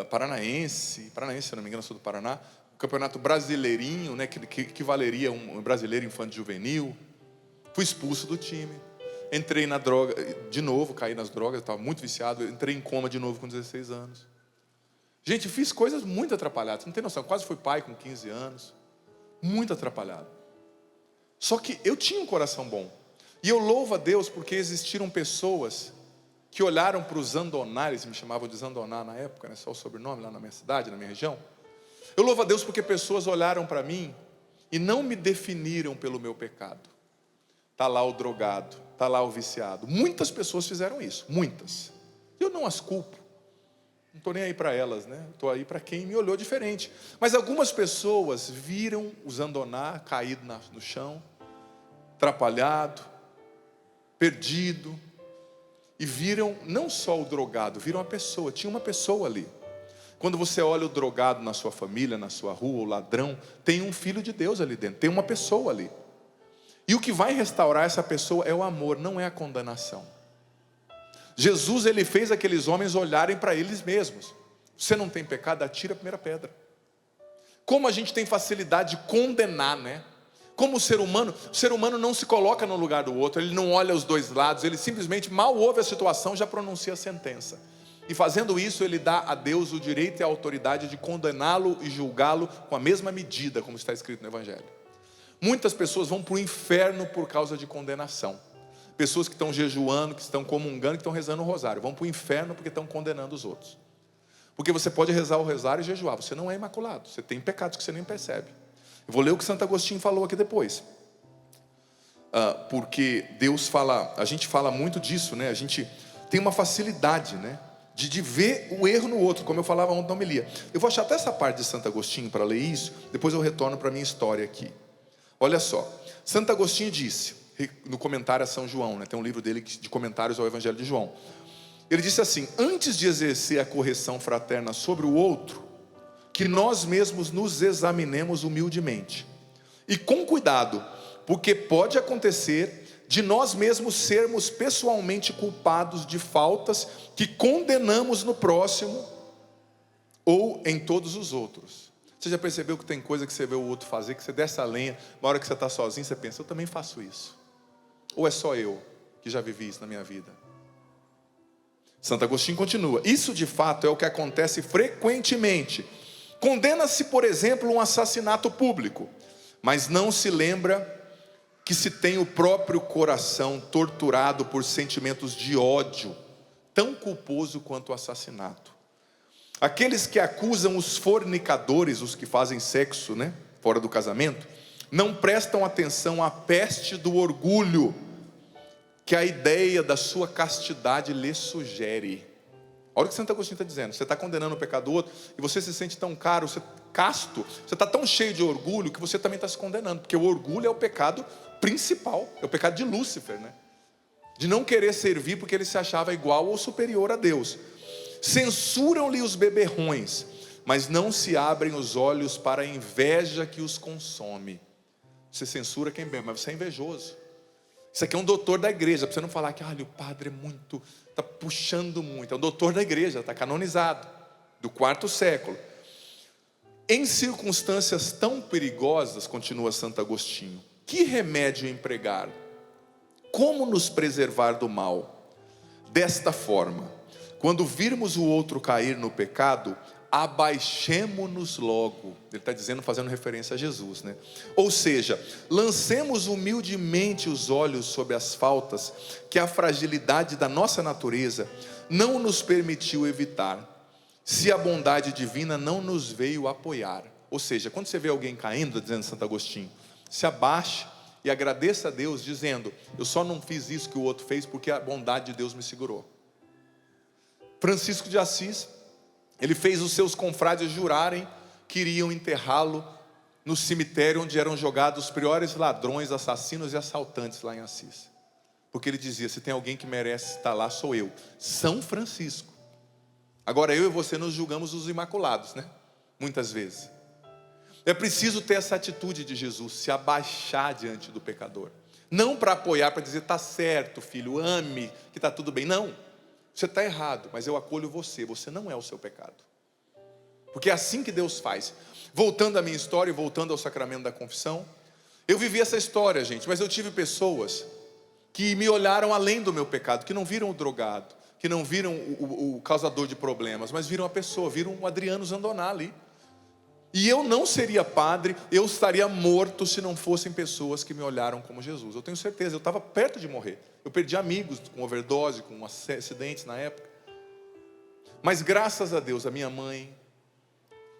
paranaense, se eu não me engano, eu sou do Paraná, o campeonato brasileirinho, né, que valeria um brasileiro infanto juvenil. Fui expulso do time, entrei na droga, de novo, caí nas drogas, estava muito viciado, entrei em coma de novo com 16 anos. Gente, fiz coisas muito atrapalhadas, não tem noção, quase fui pai com 15 anos, muito atrapalhado. Só que eu tinha um coração bom, e eu louvo a Deus porque existiram pessoas que olharam para os Zandoná, eles me chamavam de Zandoná na época, né? Só o sobrenome lá na minha cidade, na minha região. Eu louvo a Deus porque pessoas olharam para mim e não me definiram pelo meu pecado. Está lá o drogado, está lá o viciado. Muitas pessoas fizeram isso, muitas. Eu não as culpo, não estou nem aí para elas, né? Estou aí para quem me olhou diferente. Mas algumas pessoas viram o Zandoná caído no chão, atrapalhado, perdido, e viram não só o drogado, viram a pessoa, tinha uma pessoa ali. Quando você olha o drogado na sua família, na sua rua, o ladrão, tem um filho de Deus ali dentro, tem uma pessoa ali. E o que vai restaurar essa pessoa é o amor, não é a condenação. Jesus, ele fez aqueles homens olharem para eles mesmos. Você não tem pecado, atira a primeira pedra. Como a gente tem facilidade de condenar, né? Como o ser humano não se coloca no lugar do outro, ele não olha os dois lados, ele simplesmente mal ouve a situação, já pronuncia a sentença. E fazendo isso, ele dá a Deus o direito e a autoridade de condená-lo e julgá-lo com a mesma medida, como está escrito no Evangelho. Muitas pessoas vão para o inferno por causa de condenação. Pessoas que estão jejuando, que estão comungando, que estão rezando o rosário, vão para o inferno porque estão condenando os outros. Porque você pode rezar o rosário e jejuar, você não é imaculado, você tem pecados que você nem percebe. Eu vou ler o que Santo Agostinho falou aqui depois. Porque Deus fala, a gente fala muito disso, né? A gente tem uma facilidade, né? De ver o erro no outro, como eu falava ontem na homilia. Eu vou achar até essa parte de Santo Agostinho para ler isso, depois eu retorno para a minha história aqui. Olha só, Santo Agostinho disse, no comentário a São João, né? Tem um livro dele de comentários ao Evangelho de João. Ele disse assim: antes de exercer a correção fraterna sobre o outro, que nós mesmos nos examinemos humildemente e com cuidado, porque pode acontecer de nós mesmos sermos pessoalmente culpados de faltas que condenamos no próximo ou em todos os outros. Você já percebeu que tem coisa que você vê o outro fazer, que você desce a lenha, na hora que você está sozinho, você pensa, eu também faço isso. Ou é só eu que já vivi isso na minha vida? Santo Agostinho continua: isso de fato é o que acontece frequentemente. Condena-se, por exemplo, um assassinato público, mas não se lembra que se tem o próprio coração torturado por sentimentos de ódio, tão culposo quanto o assassinato. Aqueles que acusam os fornicadores, os que fazem sexo, né, fora do casamento, não prestam atenção à peste do orgulho que a ideia da sua castidade lhe sugere. Olha o que Santo Agostinho está dizendo. Você está condenando o pecado do outro e você se sente tão casto, você está tão cheio de orgulho que você também está se condenando, porque o orgulho é o pecado principal, é o pecado de Lúcifer, né? De não querer servir porque ele se achava igual ou superior a Deus. Censuram-lhe os beberrões, mas não se abrem os olhos para a inveja que os consome. Você censura quem bebe, mas você é invejoso. Isso aqui é um doutor da igreja, para você não falar que olha, o padre é muito, está puxando muito. É um doutor da igreja, está canonizado, do 4º século. Em circunstâncias tão perigosas, continua Santo Agostinho, que remédio empregar? Como nos preservar do mal? Desta forma, quando virmos o outro cair no pecado, abaixemo-nos logo. Ele está dizendo, fazendo referência a Jesus, né? Ou seja, lancemos humildemente os olhos sobre as faltas que a fragilidade da nossa natureza não nos permitiu evitar, se a bondade divina não nos veio apoiar. Ou seja, quando você vê alguém caindo, dizendo Santo Agostinho, se abaixe e agradeça a Deus, dizendo, eu só não fiz isso que o outro fez porque a bondade de Deus me segurou. Francisco de Assis, ele fez os seus confrades jurarem que iriam enterrá-lo no cemitério onde eram jogados os piores ladrões, assassinos e assaltantes lá em Assis. Porque ele dizia, se tem alguém que merece estar lá, sou eu. São Francisco. Agora eu e você nos julgamos os imaculados, né? Muitas vezes. É preciso ter essa atitude de Jesus, se abaixar diante do pecador. Não para apoiar, para dizer, está certo filho, ame, que está tudo bem. Não, você está errado, mas eu acolho você, você não é o seu pecado. Porque é assim que Deus faz. Voltando à minha história e voltando ao sacramento da confissão, eu vivi essa história, gente, mas eu tive pessoas que me olharam além do meu pecado, que não viram o drogado, que não viram o causador de problemas, mas viram a pessoa, viram o Adriano Zandoná ali. E eu não seria padre, eu estaria morto se não fossem pessoas que me olharam como Jesus. Eu tenho certeza, eu estava perto de morrer. Eu perdi amigos com overdose, com acidentes na época. Mas graças a Deus, a minha mãe,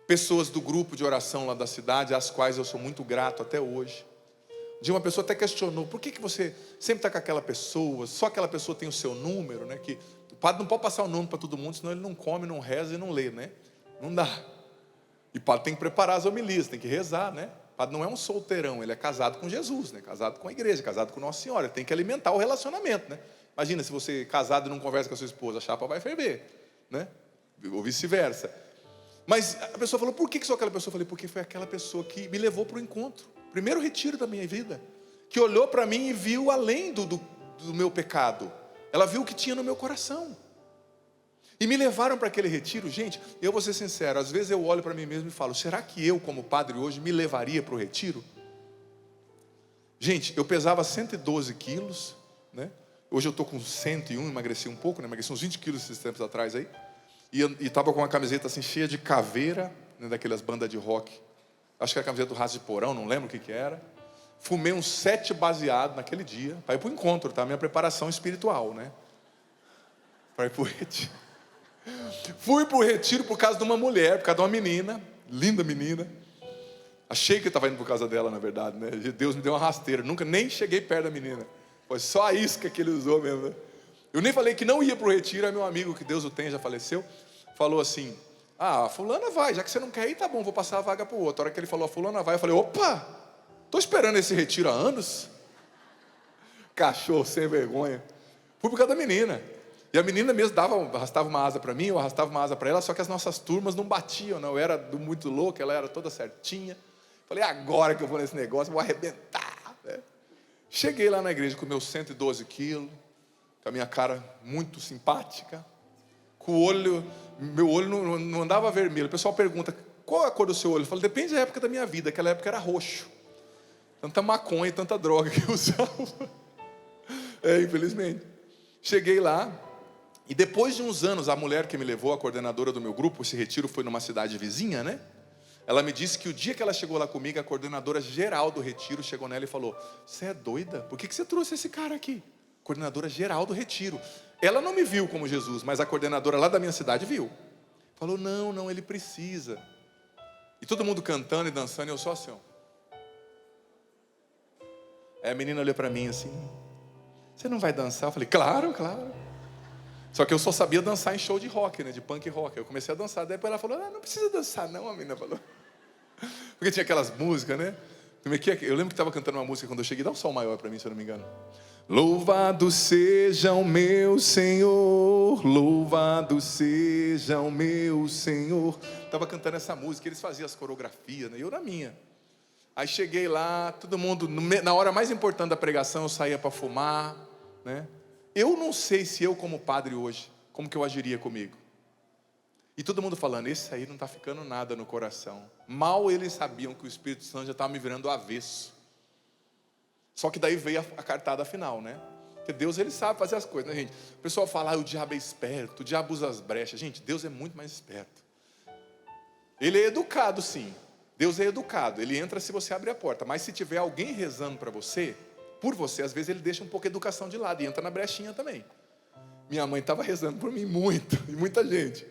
pessoas do grupo de oração lá da cidade, às quais eu sou muito grato até hoje. De uma pessoa até questionou, por que você sempre está com aquela pessoa, só aquela pessoa tem o seu número, né? Que o padre não pode passar o número para todo mundo, senão ele não come, não reza e não lê, né? Não dá. E o padre tem que preparar as homilias, tem que rezar, né? O padre não é um solteirão, ele é casado com Jesus, né? Casado com a igreja, casado com Nossa Senhora, tem que alimentar o relacionamento, né? Imagina se você casado e não conversa com a sua esposa, a chapa vai ferver, né? Ou vice-versa. Mas a pessoa falou, por que sou aquela pessoa? Eu falei, porque foi aquela pessoa que me levou para o encontro, primeiro retiro da minha vida, que olhou para mim e viu além do meu pecado, ela viu o que tinha no meu coração. E me levaram para aquele retiro. Gente, eu vou ser sincero, às vezes eu olho para mim mesmo e falo, será que eu como padre hoje me levaria para o retiro? Gente, eu pesava 112 quilos, né? Hoje eu estou com 101, emagreci um pouco, né? Emagreci uns 20 quilos esses tempos atrás aí. E estava com uma camiseta assim cheia de caveira, né? Daquelas bandas de rock. Acho que era a camiseta do Raso de Porão, não lembro o que era. Fumei uns 7 baseados naquele dia, para ir para o encontro, tá? Minha preparação espiritual, né? Para ir para o retiro. Fui para o retiro por causa de uma mulher, por causa de uma menina, linda menina. Achei que eu estava indo por causa dela, na verdade, né? Deus me deu uma rasteira, nunca nem cheguei perto da menina. Foi só a isca que ele usou mesmo, né? Eu nem falei que não ia para o retiro, aí meu amigo, que Deus o tenha, já faleceu, falou assim, a fulana vai, já que você não quer ir, tá bom, vou passar a vaga para o outro. A hora que ele falou, a fulana vai, eu falei, opa, estou esperando esse retiro há anos. Cachorro sem vergonha. Fui por causa da menina. E a menina mesmo arrastava uma asa para mim, eu arrastava uma asa para ela, só que as nossas turmas não batiam, não. Eu era muito louco, ela era toda certinha. Falei, agora que eu vou nesse negócio, eu vou arrebentar, né? Cheguei lá na igreja com meus 112 quilos, com a minha cara muito simpática, com o olho, meu olho não andava vermelho. O pessoal pergunta, qual é a cor do seu olho? Eu falo, depende da época da minha vida, aquela época era roxo. Tanta maconha e tanta droga que eu usava. Infelizmente. Cheguei lá, e depois de uns anos, a mulher que me levou, a coordenadora do meu grupo, esse retiro foi numa cidade vizinha, né? Ela me disse que o dia que ela chegou lá comigo, a coordenadora geral do retiro chegou nela e falou, você é doida? Por que você trouxe esse cara aqui? Coordenadora geral do retiro. Ela não me viu como Jesus, mas a coordenadora lá da minha cidade viu. Falou, não, ele precisa. E todo mundo cantando e dançando, e eu só assim, ó. Aí a menina olhou para mim assim, você não vai dançar? Eu falei, claro. Só que eu só sabia dançar em show de rock, né? De punk rock. Eu comecei a dançar, depois ela falou, não precisa dançar não, a menina falou. Porque tinha aquelas músicas, né? Eu lembro que estava cantando uma música quando eu cheguei, dá um sol maior para mim, se eu não me engano. Louvado seja o meu Senhor, louvado seja o meu Senhor. Estava cantando essa música, eles faziam as coreografias, né? E eu na minha. Aí cheguei lá, todo mundo, na hora mais importante da pregação, eu saía para fumar, né? Eu não sei se eu como padre hoje, como que eu agiria comigo. E todo mundo falando, esse aí não está ficando nada no coração. Mal eles sabiam que o Espírito Santo já estava me virando do avesso. Só que daí veio a cartada final, né? Porque Deus, Ele sabe fazer as coisas, né, gente? O pessoal fala, o diabo é esperto, o diabo usa as brechas. Gente, Deus é muito mais esperto. Ele é educado, sim. Deus é educado, Ele entra se você abrir a porta. Mas se tiver alguém rezando para você, por você, às vezes Ele deixa um pouco a educação de lado e entra na brechinha também. Minha mãe estava rezando por mim muito, e muita gente.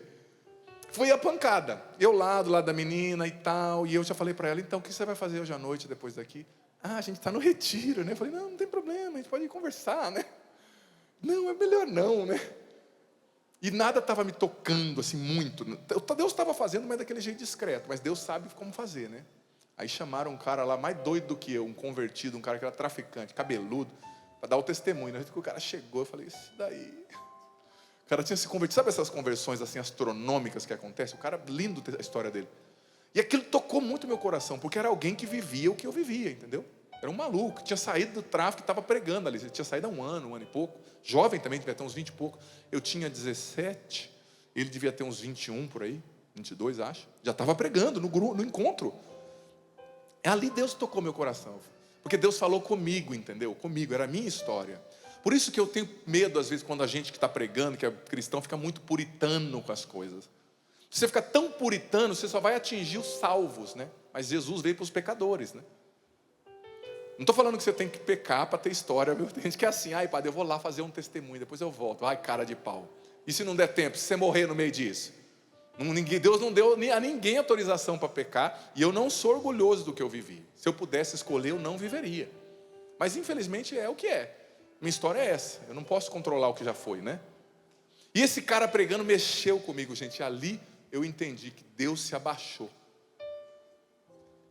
Foi a pancada. Eu lá, do lado da menina e tal, e eu já falei para ela, então, o que você vai fazer hoje à noite, depois daqui? Ah, a gente está no retiro, né? Eu falei, não tem problema, a gente pode conversar, né? Não, é melhor não, né? E nada estava me tocando assim muito. Deus estava fazendo, mas daquele jeito discreto. Mas Deus sabe como fazer, né? Aí chamaram um cara lá mais doido do que eu, um convertido, um cara que era traficante, cabeludo, para dar o testemunho. Na hora que o cara chegou, eu falei, isso daí. O cara tinha se convertido. Sabe essas conversões assim astronômicas que acontecem? O cara, lindo a história dele. E aquilo tocou muito meu coração, porque era alguém que vivia o que eu vivia, entendeu? Era um maluco, tinha saído do tráfico e estava pregando ali. Ele tinha saído há um ano e pouco. Jovem também, devia ter uns 20 e pouco. Eu tinha 17, ele devia ter uns 21 por aí, 22 acho. Já estava pregando no encontro. Ali Deus tocou meu coração. Porque Deus falou comigo, entendeu? Comigo, era a minha história. Por isso que eu tenho medo, às vezes, quando a gente que está pregando, que é cristão, fica muito puritano com as coisas. Se você ficar tão puritano, você só vai atingir os salvos, né? Mas Jesus veio para os pecadores, né? Não estou falando que você tem que pecar para ter história, viu? Tem gente que é assim, ai padre, eu vou lá fazer um testemunho, depois eu volto. Ai, cara de pau. E se não der tempo, se você morrer no meio disso? Deus não deu a ninguém autorização para pecar, e eu não sou orgulhoso do que eu vivi. Se eu pudesse escolher, eu não viveria. Mas infelizmente é o que é. Minha história é essa, eu não posso controlar o que já foi, né? E esse cara pregando mexeu comigo, gente. Ali eu entendi que Deus se abaixou.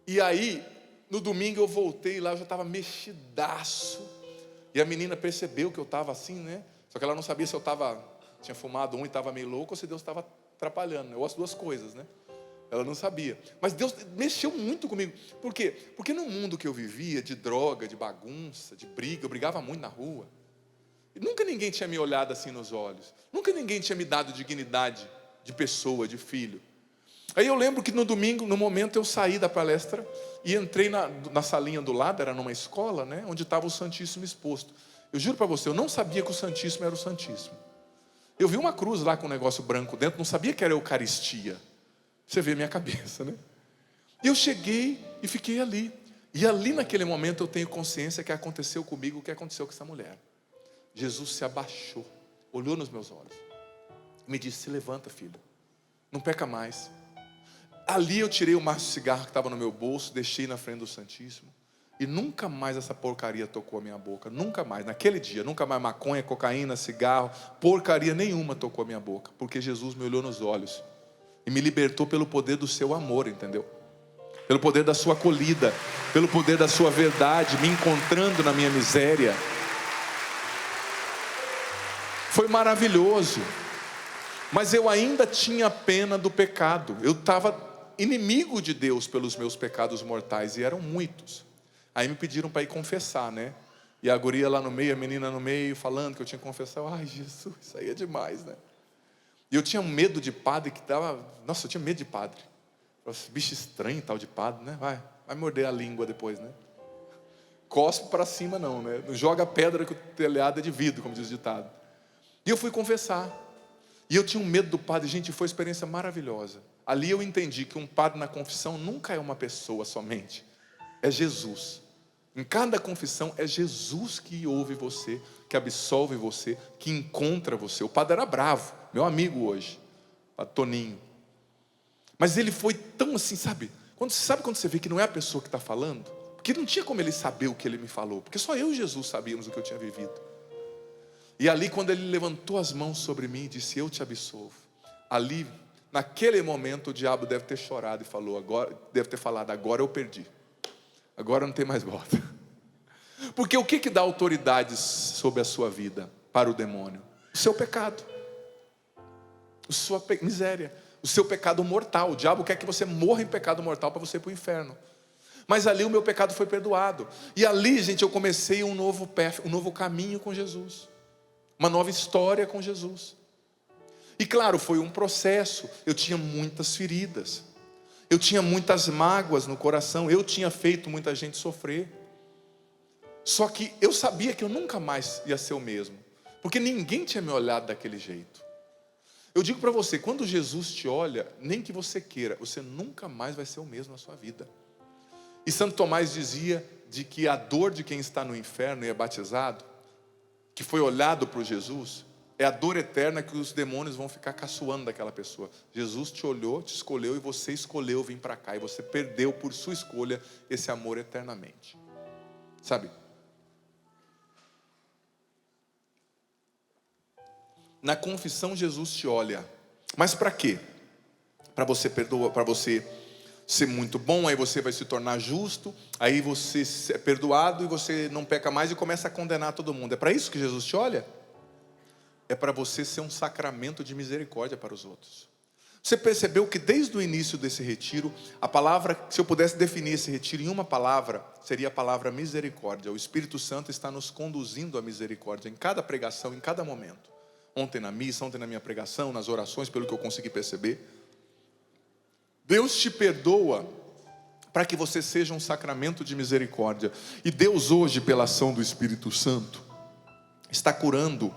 E aí, no domingo eu voltei lá, eu já estava mexidaço. E a menina percebeu que eu estava assim, né? Só que ela não sabia se eu tinha fumado e estava meio louco, ou se Deus estava atrapalhando, ou as duas coisas, né? Ela não sabia. Mas Deus mexeu muito comigo. Por quê? Porque no mundo que eu vivia, de droga, de bagunça, de briga, eu brigava muito na rua. E nunca ninguém tinha me olhado assim nos olhos. Nunca ninguém tinha me dado dignidade de pessoa, de filho. Aí eu lembro que no domingo, no momento, eu saí da palestra e entrei na salinha do lado, era numa escola, né, onde estava o Santíssimo exposto. Eu juro para você, eu não sabia que o Santíssimo era o Santíssimo. Eu vi uma cruz lá com um negócio branco dentro, não sabia que era a Eucaristia. Você vê a minha cabeça, né? E eu cheguei e fiquei ali. E ali naquele momento eu tenho consciência que aconteceu comigo o que aconteceu com essa mulher. Jesus se abaixou, olhou nos meus olhos e me disse, se levanta, filho, não peca mais. Ali eu tirei o maço de cigarro que estava no meu bolso, deixei na frente do Santíssimo. E nunca mais essa porcaria tocou a minha boca. Nunca mais, naquele dia, nunca mais maconha, cocaína, cigarro, porcaria nenhuma tocou a minha boca. Porque Jesus me olhou nos olhos e me libertou pelo poder do seu amor, entendeu? Pelo poder da sua acolhida, pelo poder da sua verdade, me encontrando na minha miséria. Foi maravilhoso. Mas eu ainda tinha pena do pecado. Eu estava inimigo de Deus pelos meus pecados mortais, e eram muitos. Aí me pediram para ir confessar, né? E a guria lá no meio, a menina no meio, falando que eu tinha que confessar. Ai, Jesus, isso aí é demais, né? E eu tinha medo de padre que tava... Nossa, eu tinha medo de padre. Bicho estranho tal de padre, né? Vai morder a língua depois, né? Cospe para cima não, né? Não joga pedra que o telhado é de vidro, como diz o ditado. E eu fui confessar. E eu tinha um medo do padre. Gente, foi uma experiência maravilhosa. Ali eu entendi que um padre na confissão nunca é uma pessoa somente. É Jesus. Em cada confissão é Jesus que ouve você, que absolve você, que encontra você. O padre era bravo, meu amigo hoje, padre Toninho. Mas ele foi tão assim, sabe quando você vê que não é a pessoa que está falando? Porque não tinha como ele saber o que ele me falou, porque só eu e Jesus sabíamos o que eu tinha vivido. E ali quando ele levantou as mãos sobre mim e disse, eu te absolvo. Ali, naquele momento, o diabo deve ter chorado e deve ter falado, agora eu perdi. Agora não tem mais volta. Porque o que dá autoridade sobre a sua vida para o demônio? O seu pecado. A sua miséria. O seu pecado mortal. O diabo quer que você morra em pecado mortal para você ir para o inferno. Mas ali o meu pecado foi perdoado. E ali, gente, eu comecei um novo caminho com Jesus. Uma nova história com Jesus. E claro, foi um processo. Eu tinha muitas feridas. Eu tinha muitas mágoas no coração. Eu tinha feito muita gente sofrer. Só que eu sabia que eu nunca mais ia ser o mesmo. Porque ninguém tinha me olhado daquele jeito. Eu digo para você, quando Jesus te olha, nem que você queira, você nunca mais vai ser o mesmo na sua vida. E Santo Tomás dizia de que a dor de quem está no inferno e é batizado, que foi olhado por Jesus, é a dor eterna que os demônios vão ficar caçoando daquela pessoa. Jesus te olhou, te escolheu e você escolheu vir para cá. E você perdeu por sua escolha esse amor eternamente. Sabe? Na confissão Jesus te olha. Mas para quê? Para você perdoar, para você ser muito bom, aí você vai se tornar justo, aí você é perdoado e você não peca mais e começa a condenar todo mundo. É para isso que Jesus te olha? É para você ser um sacramento de misericórdia para os outros. Você percebeu que desde o início desse retiro, a palavra, se eu pudesse definir esse retiro em uma palavra, seria a palavra misericórdia. O Espírito Santo está nos conduzindo à misericórdia em cada pregação, em cada momento. Ontem na missa, ontem na minha pregação, nas orações, pelo que eu consegui perceber. Deus te perdoa para que você seja um sacramento de misericórdia. E Deus hoje, pela ação do Espírito Santo, está curando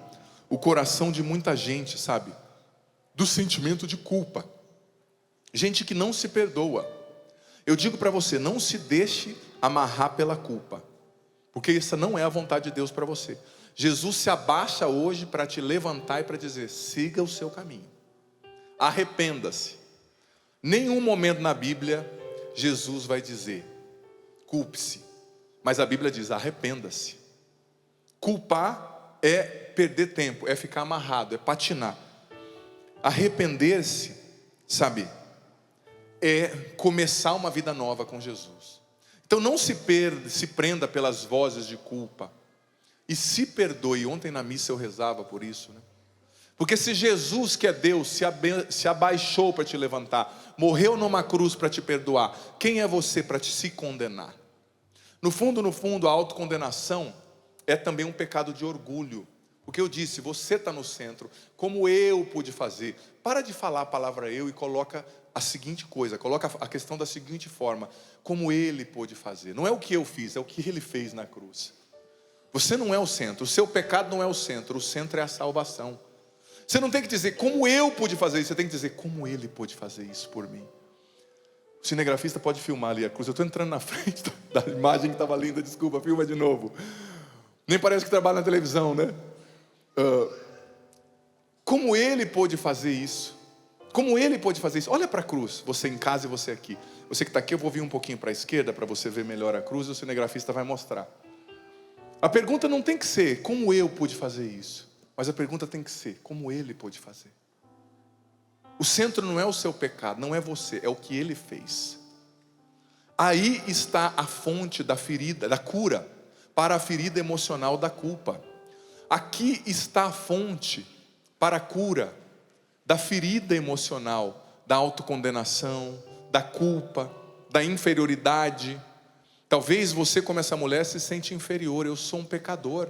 o coração de muita gente, sabe? Do sentimento de culpa. Gente que não se perdoa. Eu digo para você, não se deixe amarrar pela culpa. Porque essa não é a vontade de Deus para você. Jesus se abaixa hoje para te levantar e para dizer, siga o seu caminho. Arrependa-se. Nenhum momento na Bíblia Jesus vai dizer, culpe-se. Mas a Bíblia diz, arrependa-se. Culpar é perder tempo, é ficar amarrado, é patinar. Arrepender-se, sabe, é começar uma vida nova com Jesus. Então não se prenda pelas vozes de culpa. E se perdoe. Ontem na missa eu rezava por isso, né? Porque se Jesus, que é Deus, se abaixou para te levantar, morreu numa cruz para te perdoar, quem é você para se condenar? No fundo, a autocondenação é também um pecado de orgulho. Porque eu disse, você está no centro, como eu pude fazer. Para de falar a palavra eu e coloca a seguinte coisa, coloca a questão da seguinte forma, como ele pôde fazer. Não é o que eu fiz, é o que ele fez na cruz. Você não é o centro, o seu pecado não é o centro é a salvação. Você não tem que dizer como eu pude fazer isso, você tem que dizer como ele pôde fazer isso por mim. O cinegrafista pode filmar ali a cruz. Eu estou entrando na frente da imagem que estava linda, desculpa, filma de novo. Nem parece que trabalha na televisão, né? Como ele pôde fazer isso? Como ele pôde fazer isso? Olha para a cruz, você em casa e você aqui. Você que está aqui, eu vou vir um pouquinho para a esquerda para você ver melhor a cruz e o cinegrafista vai mostrar. A pergunta não tem que ser como eu pude fazer isso, mas a pergunta tem que ser como ele pôde fazer. O centro não é o seu pecado, não é você, é o que ele fez. Aí está a fonte da ferida, da cura, para a ferida emocional da culpa. Aqui está a fonte para a cura da ferida emocional, da autocondenação, da culpa, da inferioridade. Talvez você, como essa mulher, se sente inferior. Eu sou um pecador.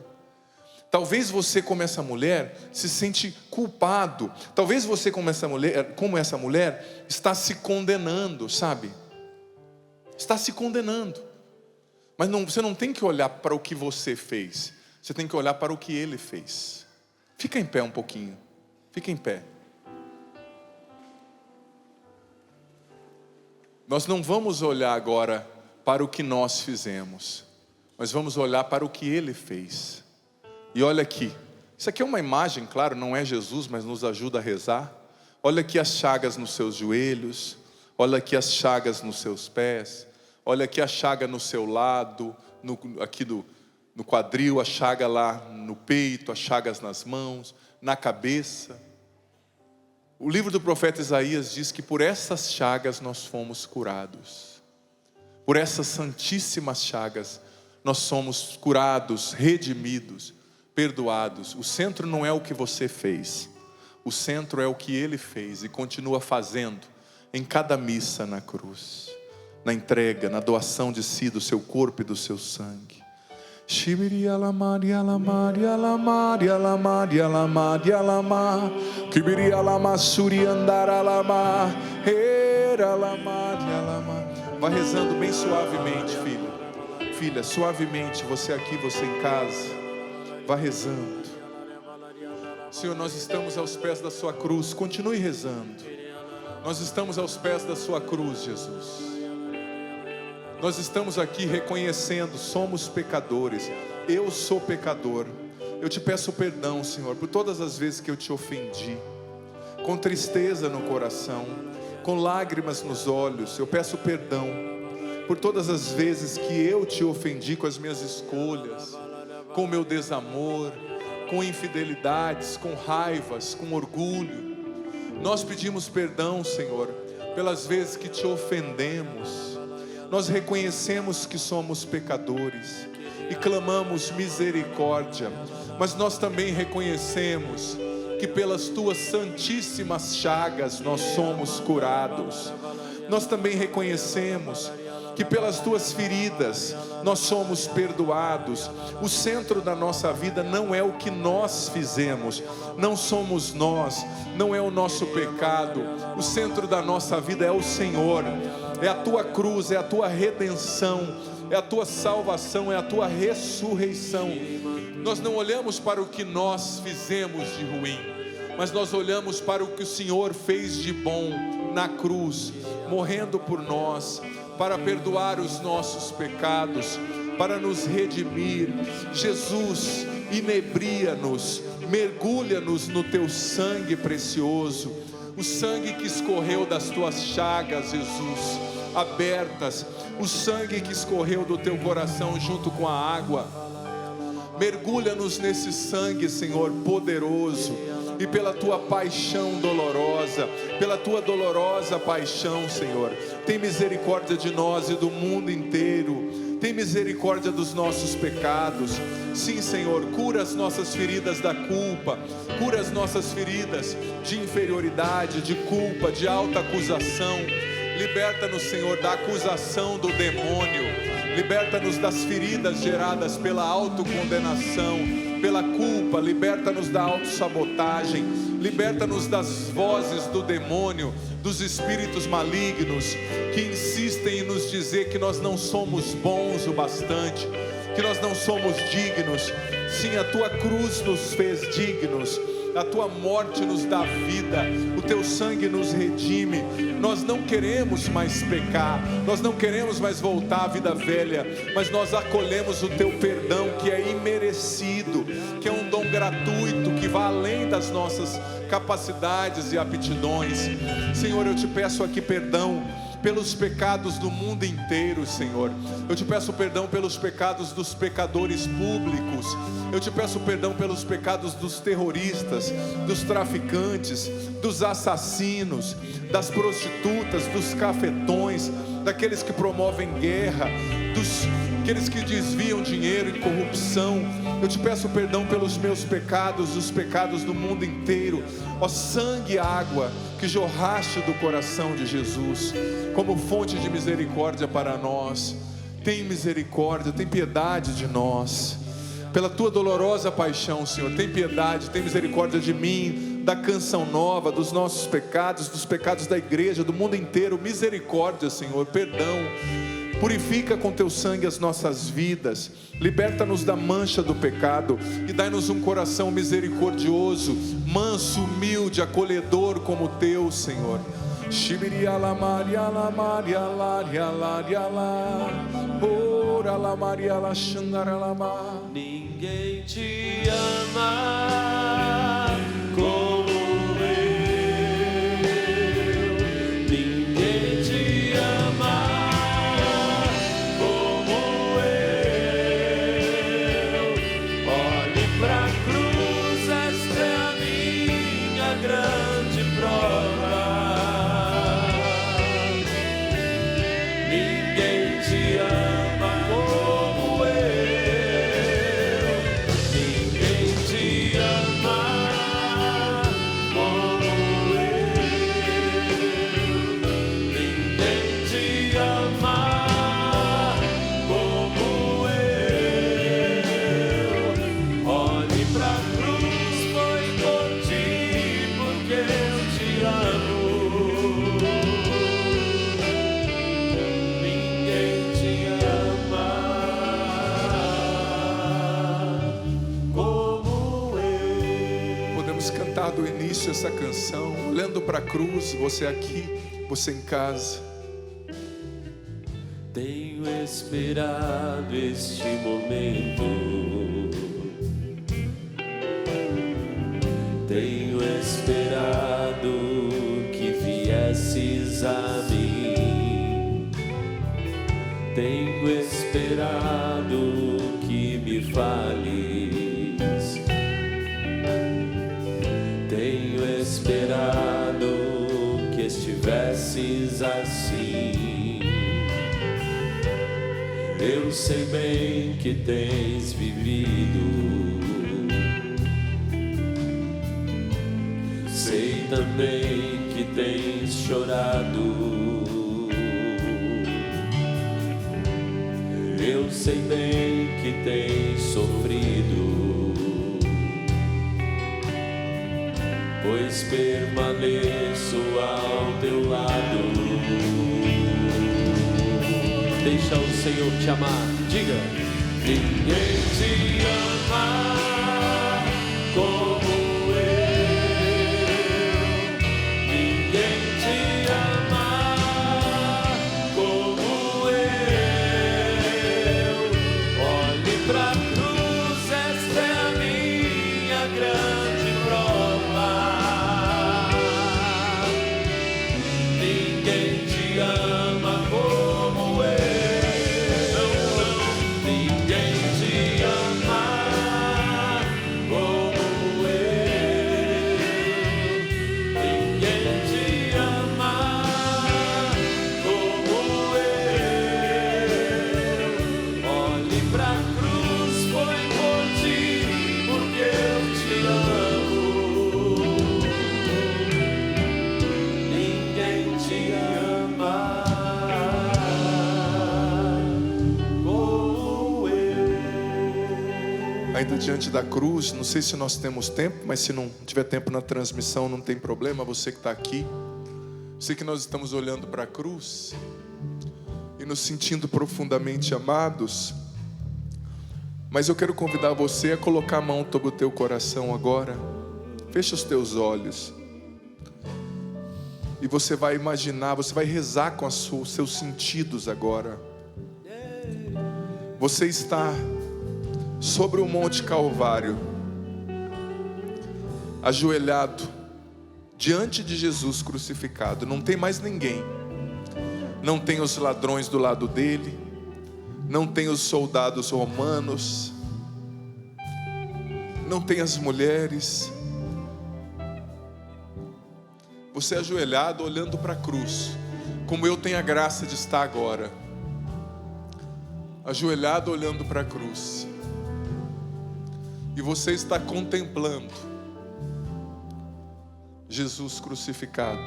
Talvez você, como essa mulher, se sente culpado. Talvez você, como essa mulher, está se condenando, sabe? Está se condenando. Mas você não tem que olhar para o que você fez. Você tem que olhar para o que ele fez. Fica em pé um pouquinho. Fica em pé. Nós não vamos olhar agora para o que nós fizemos, mas vamos olhar para o que ele fez. E olha aqui, isso aqui é uma imagem, claro, não é Jesus, mas nos ajuda a rezar. Olha aqui as chagas nos seus joelhos, olha aqui as chagas nos seus pés, olha aqui a chaga no seu lado, aqui no quadril, a chaga lá no peito, as chagas nas mãos, na cabeça. O livro do profeta Isaías diz que por essas chagas nós fomos curados. Por essas santíssimas chagas nós somos curados, redimidos, perdoados. O centro não é o que você fez, o centro é o que ele fez e continua fazendo em cada missa na cruz. na entrega, na doação de si, do seu corpo e do seu sangue. Vai rezando bem suavemente, filha. Filha, suavemente, você aqui, você em casa. Vai rezando. Senhor, nós estamos aos pés da sua cruz. Continue rezando. Nós estamos aos pés da sua cruz, Jesus. Nós estamos aqui reconhecendo, somos pecadores. Eu sou pecador. Eu te peço perdão, Senhor, por todas as vezes que eu te ofendi, com tristeza no coração, com lágrimas nos olhos. Eu peço perdão por todas as vezes que eu te ofendi com as minhas escolhas, com o meu desamor, com infidelidades, com raivas, com orgulho. Nós pedimos perdão, Senhor, pelas vezes que te ofendemos. Nós reconhecemos que somos pecadores e clamamos misericórdia, mas nós também reconhecemos que pelas tuas santíssimas chagas nós somos curados. Nós também reconhecemos que pelas tuas feridas nós somos perdoados. O centro da nossa vida não é o que nós fizemos, não somos nós, não é o nosso pecado. O centro da nossa vida é o Senhor, é a tua cruz, é a tua redenção, é a tua salvação, é a tua ressurreição. Nós não olhamos para o que nós fizemos de ruim, mas nós olhamos para o que o Senhor fez de bom na cruz, morrendo por nós, para perdoar os nossos pecados, para nos redimir. Jesus, inebria-nos, mergulha-nos no teu sangue precioso, o sangue que escorreu das tuas chagas, Jesus, abertas, o sangue que escorreu do teu coração junto com a água. Mergulha-nos nesse sangue, Senhor, poderoso. E pela tua paixão dolorosa, pela tua dolorosa paixão, Senhor, tem misericórdia de nós e do mundo inteiro. Tem misericórdia dos nossos pecados. Sim, Senhor, cura as nossas feridas da culpa, cura as nossas feridas de inferioridade, de culpa, de alta acusação. Liberta-nos, Senhor, da acusação do demônio. Liberta-nos das feridas geradas pela autocondenação, pela culpa. Liberta-nos da autossabotagem. Liberta-nos das vozes do demônio, dos espíritos malignos que insistem em nos dizer que nós não somos bons o bastante, que nós não somos dignos. Sim, a tua cruz nos fez dignos. A tua morte nos dá vida, o teu sangue nos redime. Nós não queremos mais pecar, nós não queremos mais voltar à vida velha, mas nós acolhemos o teu perdão, que é imerecido, que é um dom gratuito, que vai além das nossas capacidades e aptidões. Senhor, eu te peço aqui perdão pelos pecados do mundo inteiro, Senhor. Eu te peço perdão pelos pecados dos pecadores públicos. Eu te peço perdão pelos pecados dos terroristas, dos traficantes, dos assassinos, das prostitutas, dos cafetões, daqueles que promovem guerra, aqueles que desviam dinheiro em corrupção. Eu te peço perdão pelos meus pecados, os pecados do mundo inteiro. Ó sangue e água que jorraste do coração de Jesus, como fonte de misericórdia para nós. Tem misericórdia, tem piedade de nós. Pela tua dolorosa paixão, Senhor, tem piedade, tem misericórdia de mim, da Canção Nova, dos nossos pecados, dos pecados da igreja, do mundo inteiro. Misericórdia, Senhor, perdão. Purifica com teu sangue as nossas vidas, liberta-nos da mancha do pecado e dai-nos um coração misericordioso, manso, humilde, acolhedor como o teu, Senhor. Ninguém te ama como do início essa canção, olhando para a cruz, você aqui, você em casa. Tenho esperado este momento, tenho esperado que viesses a mim, tenho esperado que me fales, tenho esperado que estivesses assim. Eu sei bem que tens vivido, sei também que tens chorado. Eu sei bem que tens sofrido, pois permaneço ao teu lado. Deixa o Senhor te amar. Diga: ninguém te ama como eu. Ninguém te ama como eu. Olhe pra cruz, esta é a minha grande prova. Ninguém te ama como eu. Ainda diante da cruz, não sei se nós temos tempo, mas se não tiver tempo na transmissão, não tem problema, você que está aqui. Sei que nós estamos olhando para a cruz e nos sentindo profundamente amados, mas eu quero convidar você a colocar a mão sobre o teu coração agora. Fecha os teus olhos e você vai imaginar, você vai rezar com os seus sentidos agora. Você está sobre o Monte Calvário, ajoelhado diante de Jesus crucificado. Não tem mais ninguém, não tem os ladrões do lado dele, não tem os soldados romanos, não tem as mulheres. Você ajoelhado olhando para a cruz, como eu tenho a graça de estar agora, ajoelhado olhando para a cruz. E você está contemplando Jesus crucificado.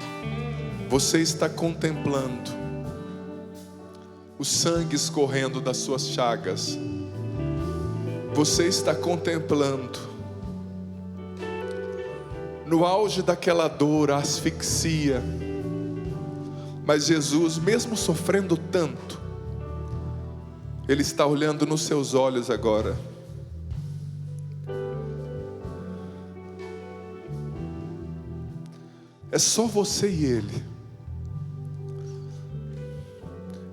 Você está contemplando o sangue escorrendo das suas chagas. Você está contemplando, no auge daquela dor, a asfixia. Mas Jesus, mesmo sofrendo tanto, Ele está olhando nos seus olhos agora. É só você e Ele.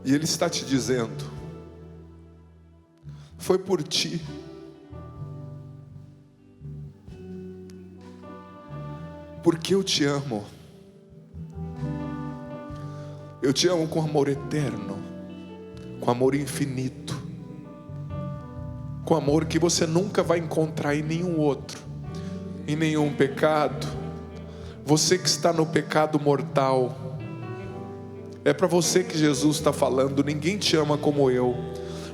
E Ele está te dizendo: foi por ti. Porque eu te amo. Eu te amo com amor eterno, com amor infinito, com amor que você nunca vai encontrar em nenhum outro, em nenhum pecado. Você que está no pecado mortal, é para você que Jesus está falando. Ninguém te ama como eu.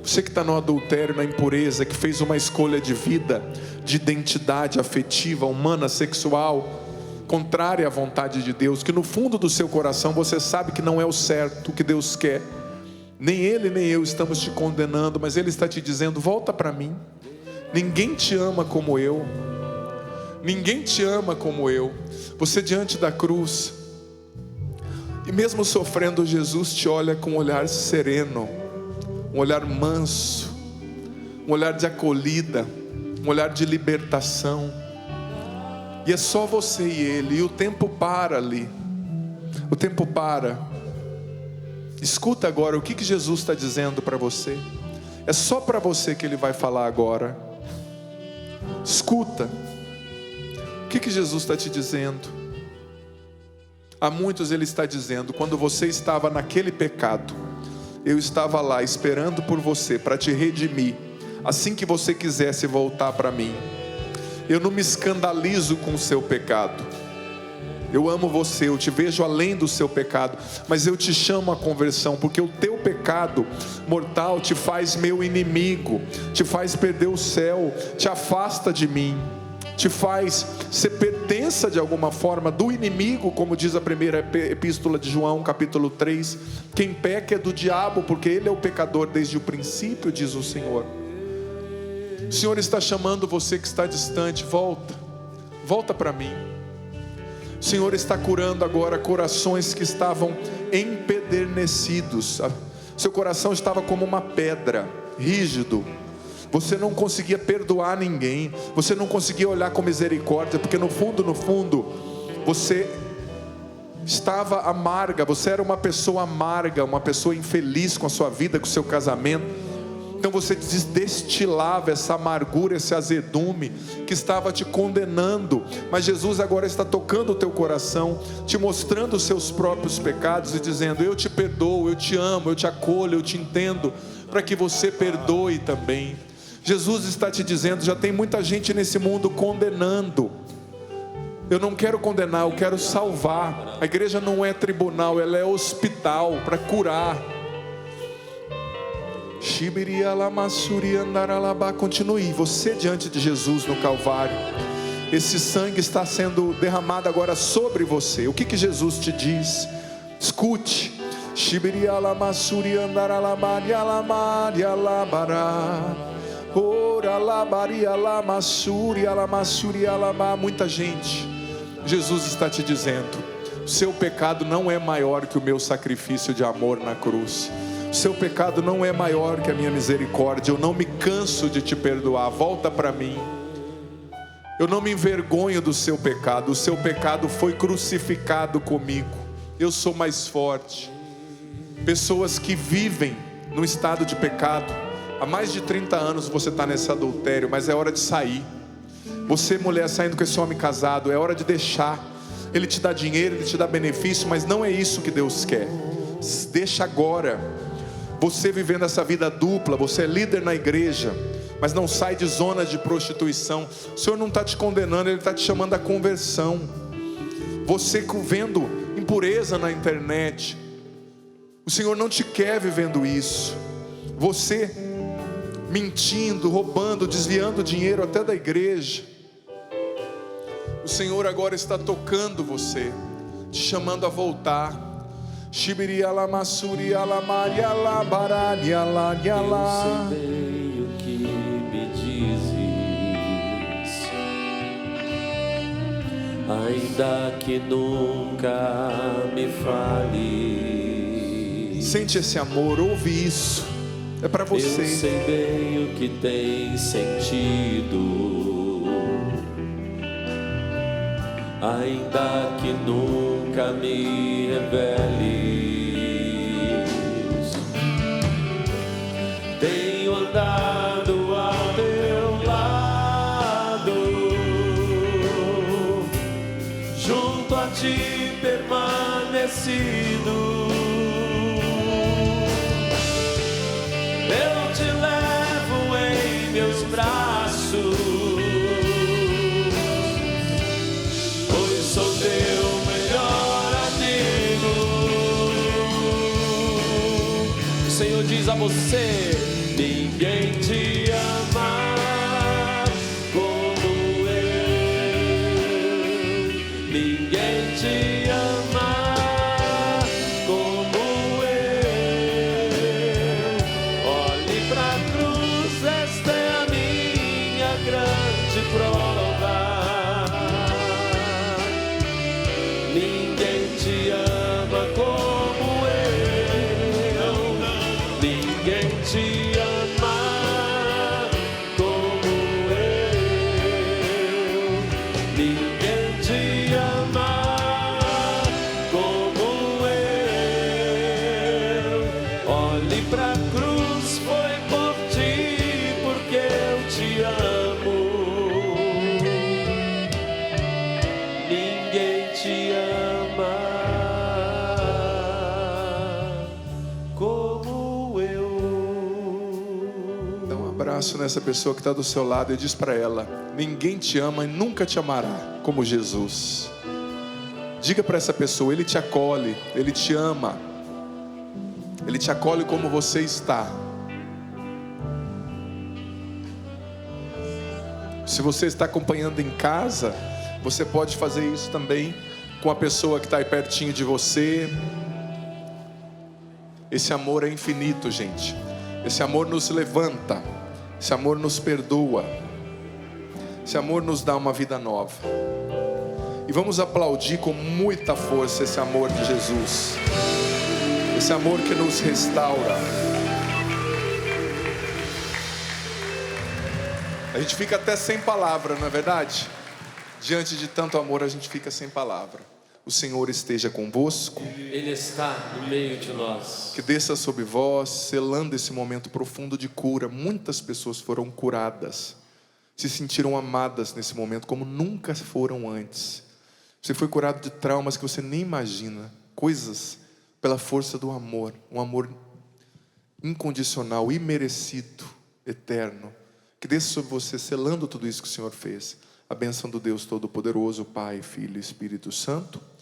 Você que está no adultério, na impureza, que fez uma escolha de vida, de identidade afetiva, humana, sexual, contrária à vontade de Deus, que no fundo do seu coração você sabe que não é o certo, o que Deus quer. Nem Ele nem eu estamos te condenando, mas Ele está te dizendo: volta para mim. Ninguém te ama como eu. Ninguém te ama como eu. Você diante da cruz, e mesmo sofrendo, Jesus te olha com um olhar sereno, um olhar manso, um olhar de acolhida, um olhar de libertação. E é só você e Ele, e o tempo para ali. O tempo para. Escuta agora o que Jesus está dizendo para você. É só para você que Ele vai falar agora. Escuta. O que Jesus está te dizendo? A muitos Ele está dizendo: quando você estava naquele pecado, eu estava lá esperando por você para te redimir, assim que você quisesse voltar para mim. Eu não me escandalizo com o seu pecado. Eu amo você, eu te vejo além do seu pecado, mas eu te chamo à conversão, porque o teu pecado mortal te faz meu inimigo, te faz perder o céu, te afasta de mim, te faz ser pertença de alguma forma do inimigo, como diz a primeira epístola de João, capítulo 3. Quem peca é do diabo, porque ele é o pecador desde o princípio, diz o Senhor. O Senhor está chamando você que está distante, volta para mim. O Senhor está curando agora corações que estavam empedernecidos. Seu coração estava como uma pedra, rígido. Você não conseguia perdoar ninguém, você não conseguia olhar com misericórdia, porque no fundo, você estava amarga, você era uma pessoa amarga, uma pessoa infeliz com a sua vida, com o seu casamento. Então você destilava essa amargura, esse azedume que estava te condenando. Mas Jesus agora está tocando o teu coração, te mostrando os seus próprios pecados e dizendo: eu te perdoo, eu te amo, eu te acolho, eu te entendo, para que você perdoe também. Jesus está te dizendo: já tem muita gente nesse mundo condenando. Eu não quero condenar, eu quero salvar. A igreja não é tribunal, ela é hospital para curar. Continue, você diante de Jesus no Calvário. Esse sangue está sendo derramado agora sobre você. O que Jesus te diz? Escute. Muita gente. Jesus está te dizendo: seu pecado não é maior que o meu sacrifício de amor na cruz. Seu pecado não é maior que a minha misericórdia. Eu não me canso de te perdoar. Volta para mim. Eu não me envergonho do seu pecado. O seu pecado foi crucificado comigo. Eu sou mais forte. Pessoas que vivem no estado de pecado. Há mais de 30 anos você está nesse adultério, mas é hora de sair. Você, mulher, saindo com esse homem casado, é hora de deixar. Ele te dá dinheiro, ele te dá benefício, mas não é isso que Deus quer. Deixa agora. Você vivendo essa vida dupla, você é líder na igreja, mas não sai de zonas de prostituição. O Senhor não está te condenando, Ele está te chamando à conversão. Você vendo impureza na internet, o Senhor não te quer vivendo isso. Você mentindo, roubando, desviando dinheiro até da igreja. O Senhor agora está tocando você, te chamando a voltar. Eu sei bem o que me dizes, ainda que nunca me fale. Sente esse amor, ouve isso, é para você. Eu sei bem o que tem sentido, ainda que nunca me reveles. Tenho andado ao teu lado, junto a ti permanecido. Eu te levo em meus braços, pois sou teu melhor amigo. O Senhor diz a você: ninguém te ama como eu. Ninguém te ama como eu. Olhe pra cruz, esta é a minha grande prova. Ninguém te ama como eu. Ninguém te ama abraço nessa pessoa que está do seu lado e diz para ela: ninguém te ama e nunca te amará como Jesus. Diga para essa pessoa: Ele te acolhe, Ele te ama, Ele te acolhe como você está. Se você está acompanhando em casa, você pode fazer isso também com a pessoa que está aí pertinho de você. Esse amor é infinito, gente. Esse amor nos levanta, esse amor nos perdoa, esse amor nos dá uma vida nova. E vamos aplaudir com muita força esse amor de Jesus, esse amor que nos restaura. A gente fica até sem palavra, não é verdade? Diante de tanto amor a gente fica sem palavra. O Senhor esteja convosco. Ele está no meio de nós. Que desça sobre vós, selando esse momento profundo de cura. Muitas pessoas foram curadas, se sentiram amadas nesse momento como nunca foram antes. Você foi curado de traumas que você nem imagina. Coisas pela força do amor. Um amor incondicional, imerecido, eterno. Que desça sobre você, selando tudo isso que o Senhor fez. A bênção do Deus Todo-Poderoso, Pai, Filho e Espírito Santo